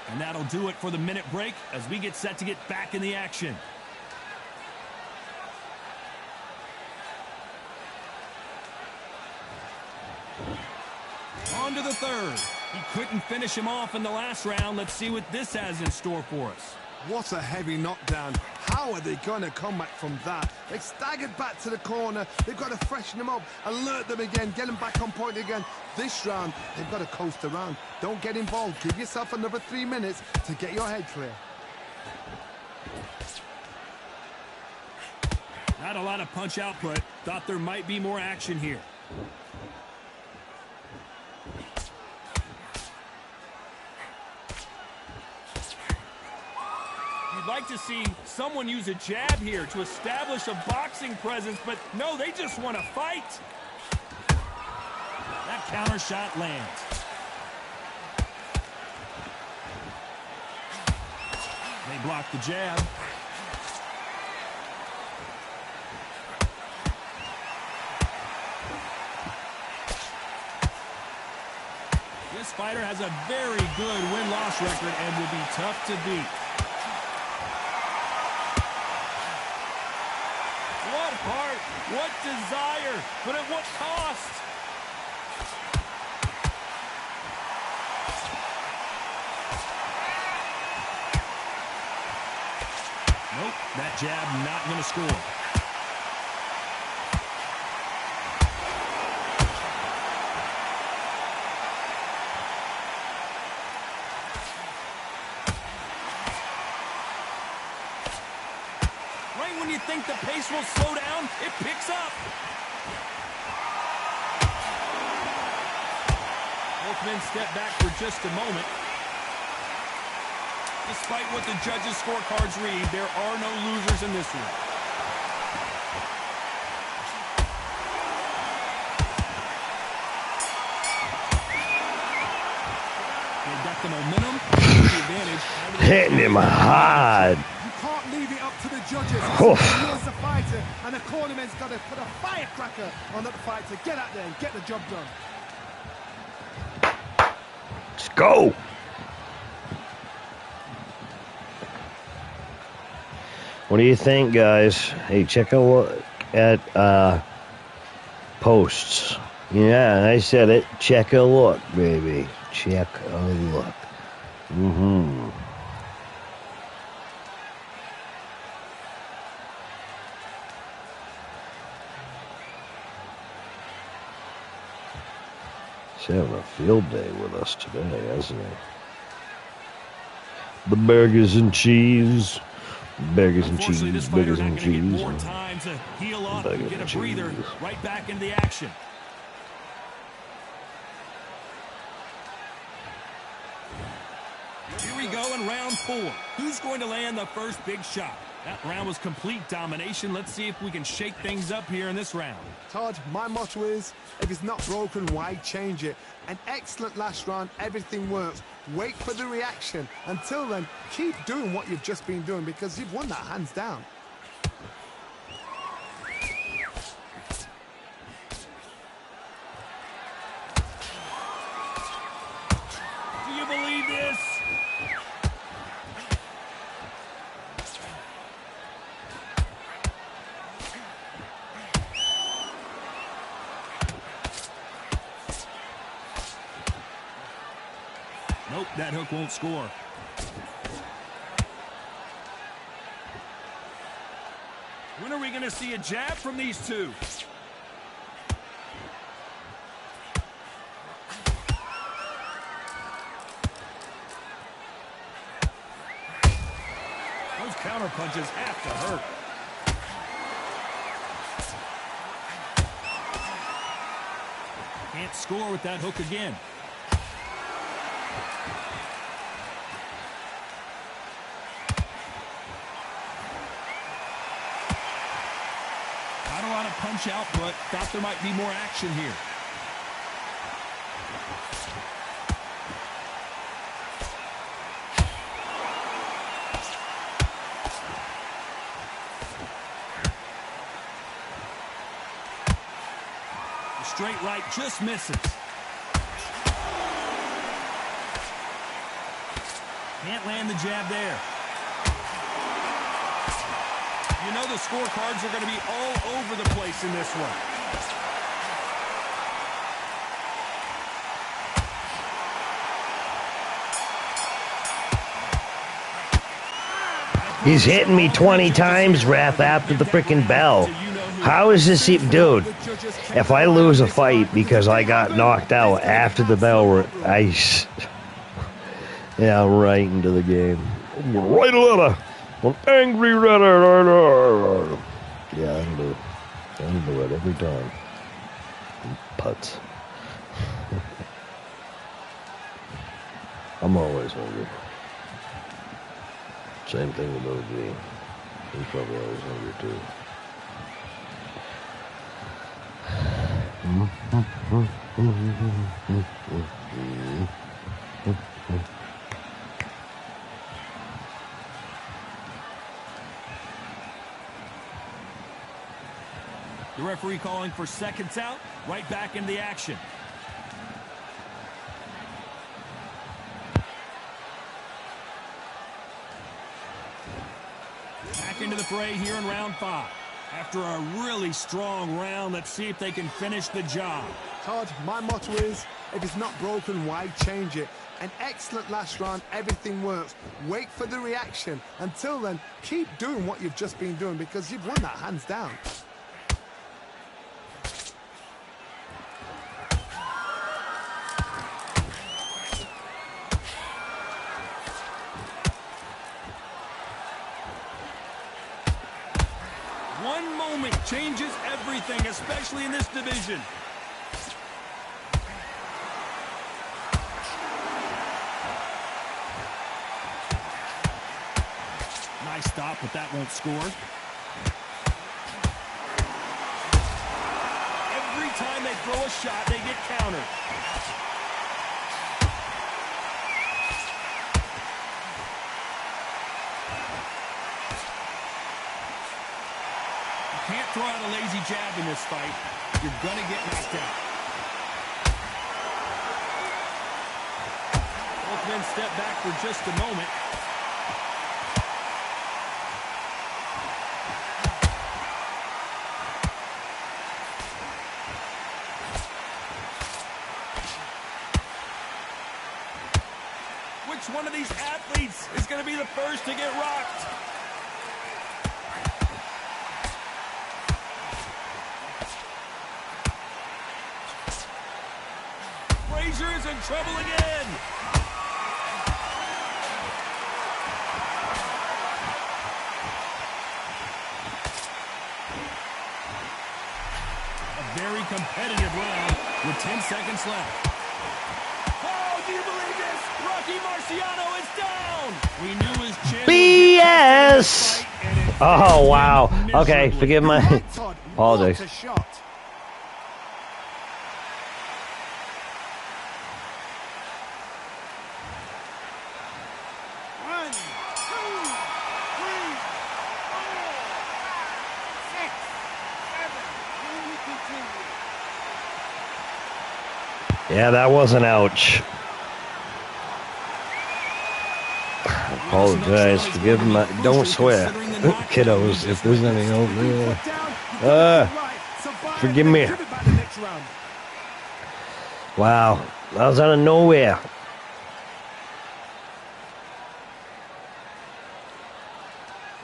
And that'll do it for the minute break as we get set to get back in the action. the third. He couldn't finish him off in the last round. Let's see what this has in store for us. What a heavy knockdown. How are they going to come back from that? They staggered back to the corner. They've got to freshen them up, alert them again, get them back on point again. This round, they've got to coast around. Don't get involved. Give yourself another 3 minutes to get your head clear. Not a lot of punch output. Thought there might be more action here. You'd like to see someone use a jab here to establish a boxing presence, but no, they just want to fight. That counter shot lands. They block the jab. This fighter has a very good win-loss record and will be tough to beat. What heart, what desire, but at what cost? Nope, that jab not going to score. Right when you think the pace will slow down, it picks up. Both men step back for just a moment. Despite what the judges' scorecards read, there are no losers in this one. They've got the momentum, the advantage. Hitting him hard. You can't leave it up to the judges. He is the fighter, and the cornerman's got to put a firecracker on that fight to get out there and get the job done. Let's go. What do you think, guys? Hey, check a look at posts. Yeah, I said it. Check a look, baby. Check a look. He's having a field day with us today, hasn't he? The burgers and cheese. Burgers and cheese, burgers and cheese. More time to heal up and get a breather right back into the action. Here we go in round 4. Who's going to land the first big shot? That round was complete domination. Let's see if we can shake things up here in this round. Todd, my motto is, if it's not broken, why change it? An excellent last round, everything works. Wait for the reaction. Until then, keep doing what you've just been doing because you've won that hands down. Do you believe this? Nope, that hook won't score. When are we going to see a jab from these two? Those counter punches have to hurt. Can't score with that hook again. Not a lot of punch output. Thought there might be more action here. The straight right just misses. Can't land the jab there. You know the scorecards are going to be all over the place in this one. He's hitting me 20 times, ref, after the freaking bell. How is this, dude? If I lose a fight because I got knocked out after the bell, yeah, right into the game. Right, letter. An angry letter. Yeah, I'll do it every time. Putts. I'm always hungry. Same thing with OG. He's probably always hungry too. The referee calling for seconds out, right back into the action. Back into the fray here in round 5. After a really strong round, let's see if they can finish the job. Todd, my motto is, if it's not broken, why change it? An excellent last round, everything works. Wait for the reaction. Until then, keep doing what you've just been doing because you've won that hands down. One moment changes everything, especially in this division. Nice stop, but that won't score. Every time they throw a shot, they get countered. Can't throw out a lazy jab in this fight. You're going to get knocked out. Both men step back for just a moment. Which one of these athletes is going to be the first to get rocked? Frazier is in trouble again. A very competitive round with 10 seconds left. Oh, do you believe this? Rocky Marciano is down. We knew his chin BS. Oh, wow. Okay, forgive my apologies. Yeah, that was an ouch. I apologize. Forgive my. Don't swear, kiddos. If there's any over there, forgive me. Wow, that was out of nowhere.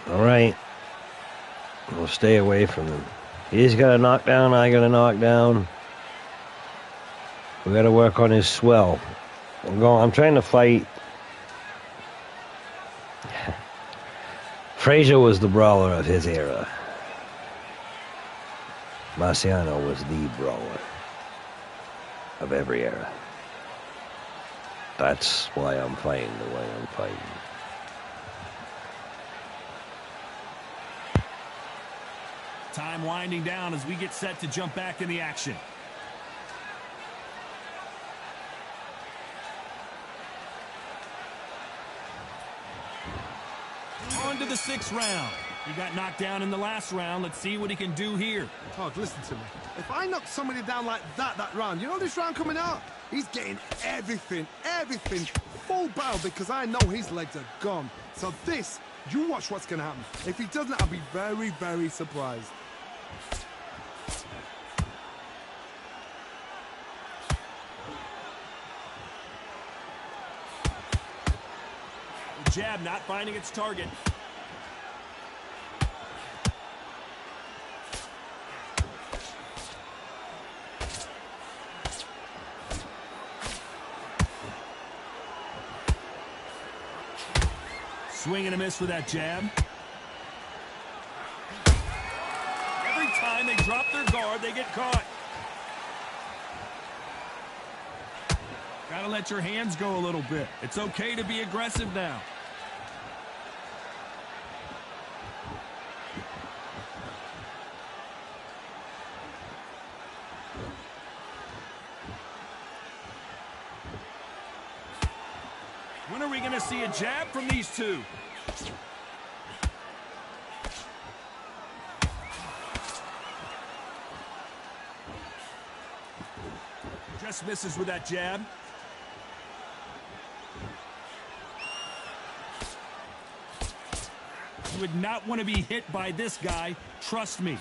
All right, we'll stay away from him. He's got a knockdown. I got a knockdown. We got to work on his swell. I'm trying to fight. Frazier was the brawler of his era. Marciano was the brawler of every era. That's why I'm fighting the way I'm fighting. Time winding down as we get set to jump back in the action. On to the 6th round. He got knocked down in the last round. Let's see what he can do here. Todd, listen to me. If I knock somebody down like that round, you know this round coming out? He's getting everything, full barrel because I know his legs are gone. So this, you watch what's going to happen. If he doesn't, I'll be very, very surprised. Jab not finding its target. swing and a miss with that jab. Every time they drop their guard, they get caught. Gotta let your hands go a little bit. It's okay to be aggressive now. When are we going to see a jab from these two? Just misses with that jab. You would not want to be hit by this guy. Trust me.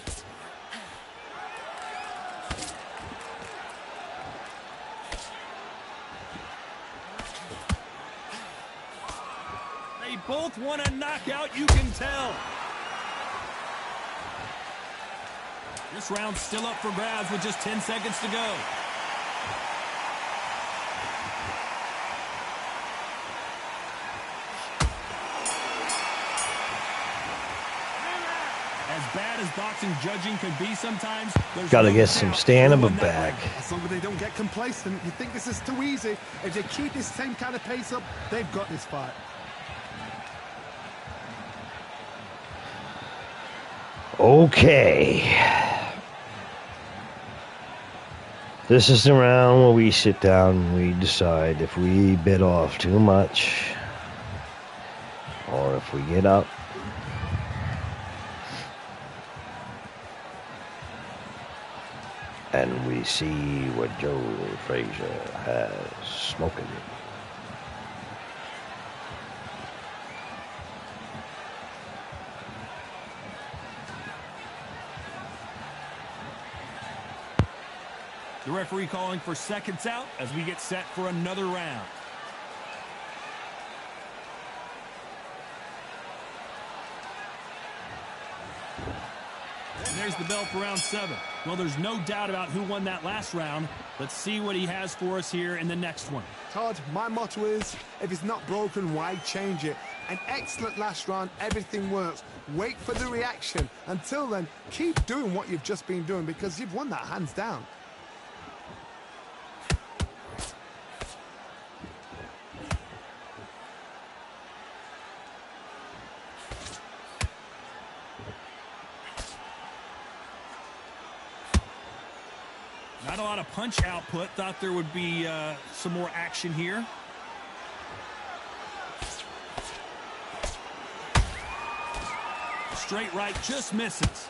They both want a knockout, you can tell. This round's still up for grabs with just 10 seconds to go. As bad as boxing judging can be sometimes, there's Gotta no get some doubt stamina who won that back. round. As long as they don't get complacent, you think this is too easy. If they keep this same kind of pace up, they've got this fight. Okay. This is the round where we sit down and we decide if we bit off too much or if we get up. And we see what Joe Frazier has smoking. The referee calling for seconds out as we get set for another round. And there's the bell for round 7. Well, there's no doubt about who won that last round. Let's see what he has for us here in the next one. Todd, my motto is, if it's not broken, why change it? An excellent last round, everything works. Wait for the reaction. Until then, keep doing what you've just been doing because you've won that hands down. Not a lot of punch output. Thought there would be some more action here. Straight right just misses.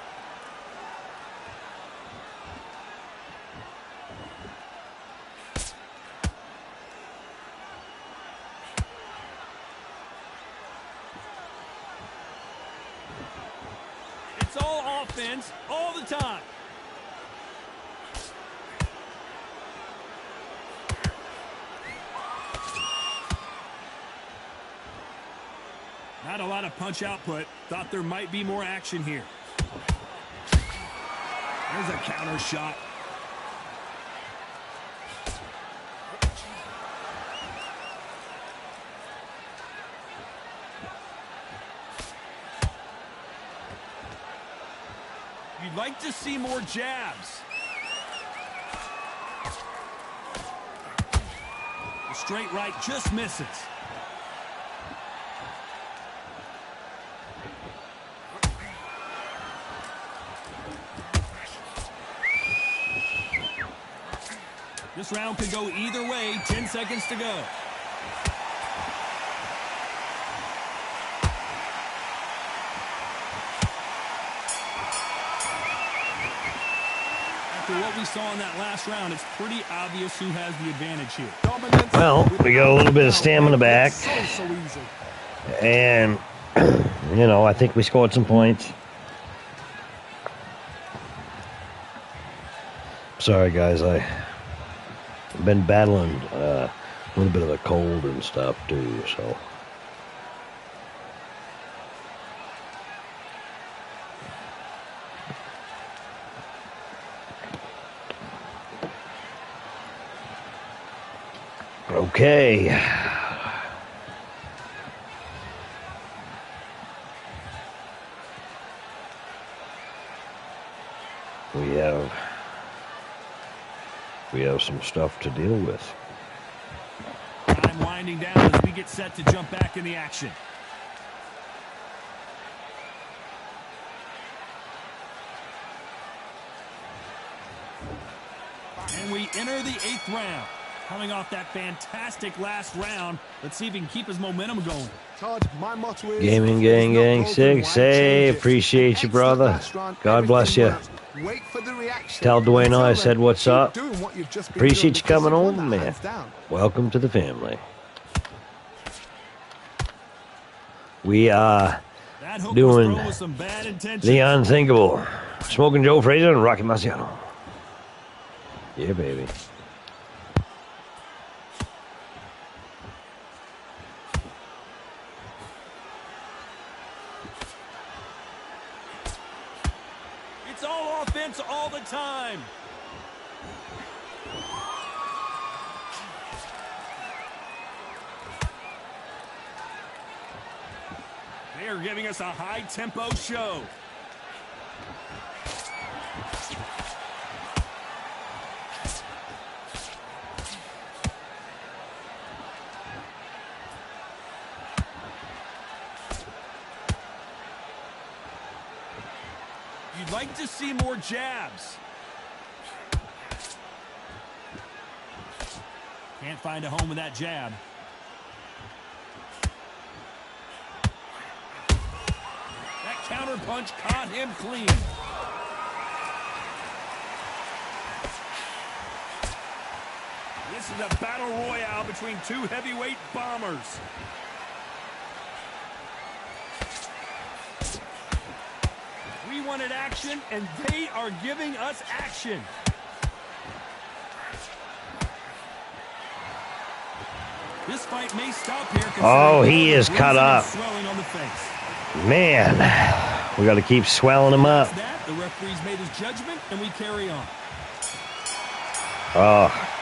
It's all offense all the time. Not a lot of punch output. Thought there might be more action here. There's a counter shot. You'd like to see more jabs. The straight right just misses. This round could go either way. 10 seconds to go. After what we saw in that last round, it's pretty obvious who has the advantage here. Dominance. Well, we got a little bit of stamina back. So easy. And, you know, I think we scored some points. Sorry, guys. I've been battling a little bit of a cold and stuff, too, so. Okay. we have some stuff to deal with. Time winding down as we get set to jump back in the action. And we enter the 8th round. Coming off that fantastic last round, let's see if he can keep his momentum going. Todd, my motto is Gaming gang 6. Hey, appreciate you, brother. God bless you. Wait for the reaction. Tell Dwayne I said what's up. Appreciate you coming on, on, man. Welcome to the family. We are doing the unthinkable. Smoking Joe Frazier and Rocky Marciano. Yeah, baby. It's all offense all the time. They are giving us a high-tempo show. You'd like to see more jabs. Can't find a home with that jab. That counter punch caught him clean. This is a battle royale between two heavyweight bombers. We wanted action, and they are giving us action. This fight may stop here. Oh, he is cut up. Swelling on the face. Man, we got to keep swelling him up. The referee's made his judgment, and we carry on. Oh.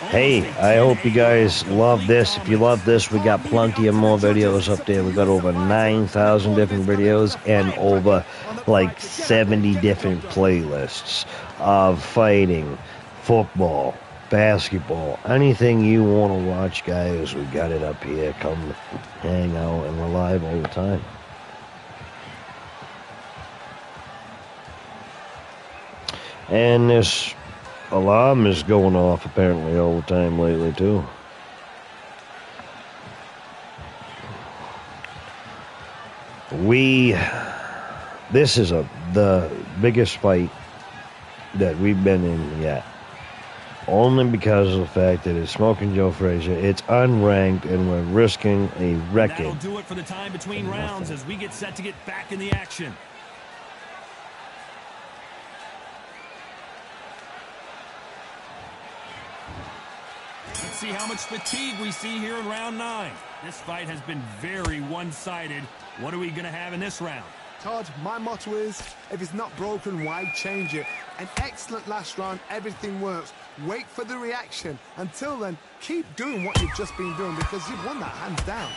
Hey, I hope you guys love this. If you love this, we got plenty of more videos up there. We got over 9,000 different videos and over like 70 different playlists of fighting, football, basketball, anything you want to watch, guys. We got it up here. Come hang out, and we're live all the time. And this alarm is going off apparently all the time lately too. This is the biggest fight that we've been in yet. Only because of the fact that it's Smoking Joe Frazier, it's unranked, and we're risking a record. That'll do it for the time between rounds as we get set to get back in the action. Let's see how much fatigue we see here in round 9. This fight has been very one-sided. What are we going to have in this round? Todd, my motto is, if it's not broken, why change it? An excellent last round, everything works. Wait for the reaction. Until then, keep doing what you've just been doing because you've won that hands down.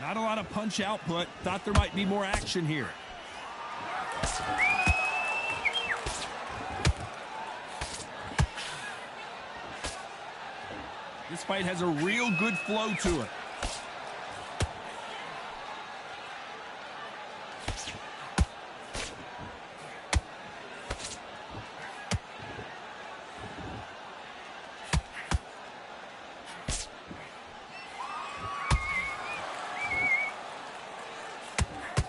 Not a lot of punch output. Thought there might be more action here. This fight has a real good flow to it.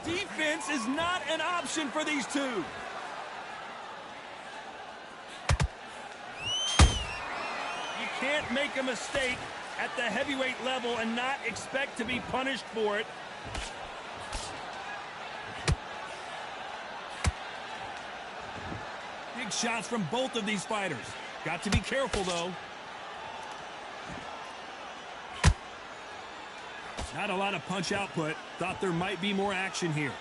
Defense is not an option for these two. You can't make a mistake at the heavyweight level and not expect to be punished for it. Big shots from both of these fighters. Got to be careful, though. Not a lot of punch output. Thought there might be more action here.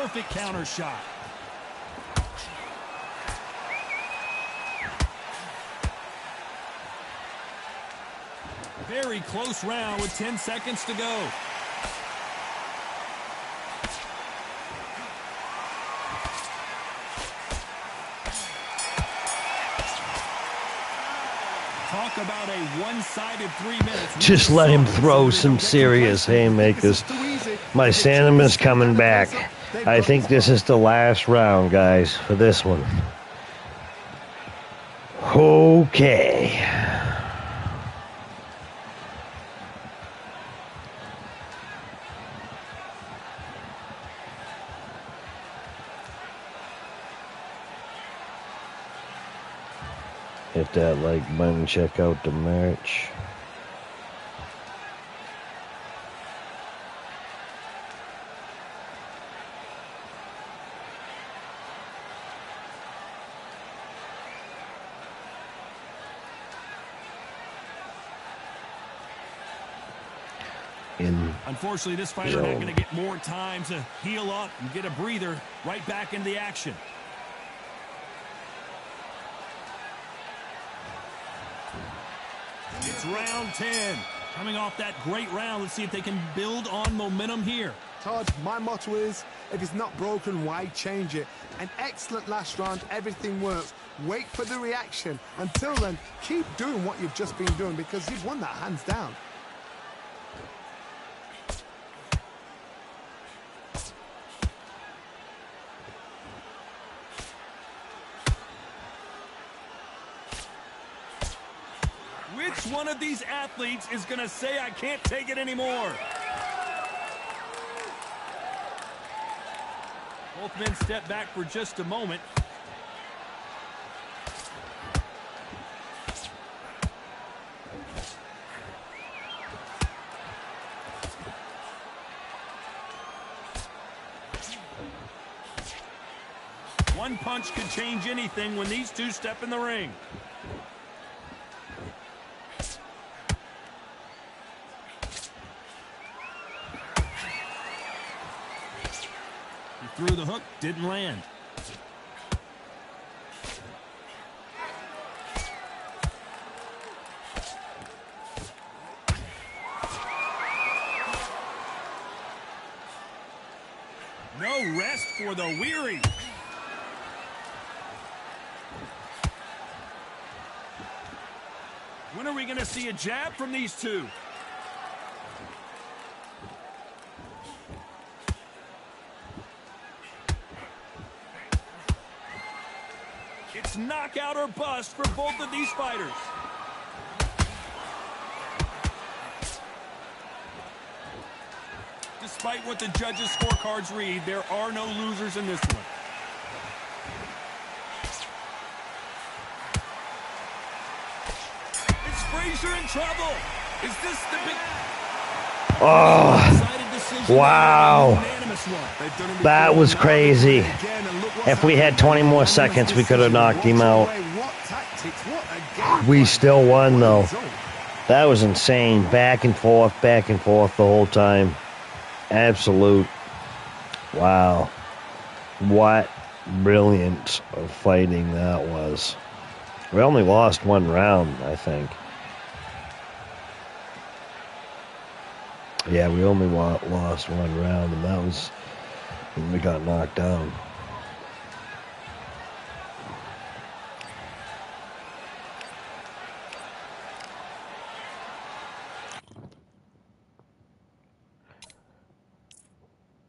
perfect counter shot. Very close round with 10 seconds to go. Talk about a one-sided 3 minutes. Just let him throw some serious haymakers. My sentiment's coming back. I think this is the last round, guys, for this one. Okay. Hit that like button, check out the merch. Unfortunately, this fighter not going to get more time to heal up and get a breather right back into the action. It's round 10. Coming off that great round, let's see if they can build on momentum here. Todd, my motto is, if it's not broken, why change it? An excellent last round, everything works. Wait for the reaction. Until then, keep doing what you've just been doing because you've won that hands down. Which one of these athletes is going to say, I can't take it anymore? Both men step back for just a moment. One punch could change anything when these two step in the ring. Through the hook, didn't land. No rest for the weary. When are we going to see a jab from these two? It's knockout or bust for both of these fighters. Despite what the judges' scorecards read, there are no losers in this one. Is Frazier in trouble? Is this the big... Oh, wow. That was crazy. If we had 20 more seconds, we could have knocked him out. We still won, though. That was insane. Back and forth the whole time. Absolute. Wow. What brilliance of fighting that was. We only lost one round, I think. Yeah, we only lost one round, and that was when we got knocked down.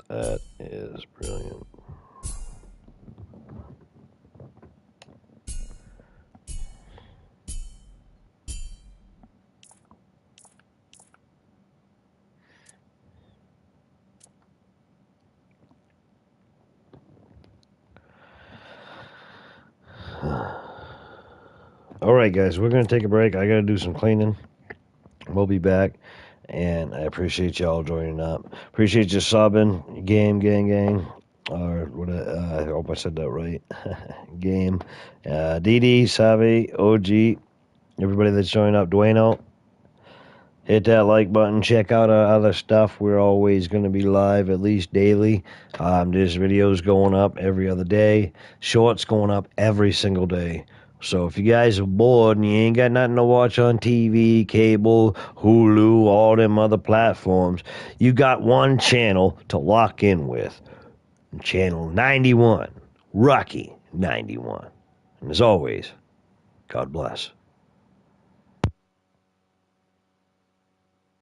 That is brilliant. All right, guys, we're going to take a break. I got to do some cleaning. We'll be back, and I appreciate y'all joining up. Appreciate you subbing, gang, or what? I hope I said that right. Game. DD, Savi, OG, everybody that's joined up. Dueno, hit that like button. Check out our other stuff. We're always going to be live at least daily. There's videos going up every other day. Shorts going up every single day. So if you guys are bored and you ain't got nothing to watch on TV, cable, Hulu, all them other platforms, you got one channel to lock in with. Channel 91. Rocky 91. And as always, God bless.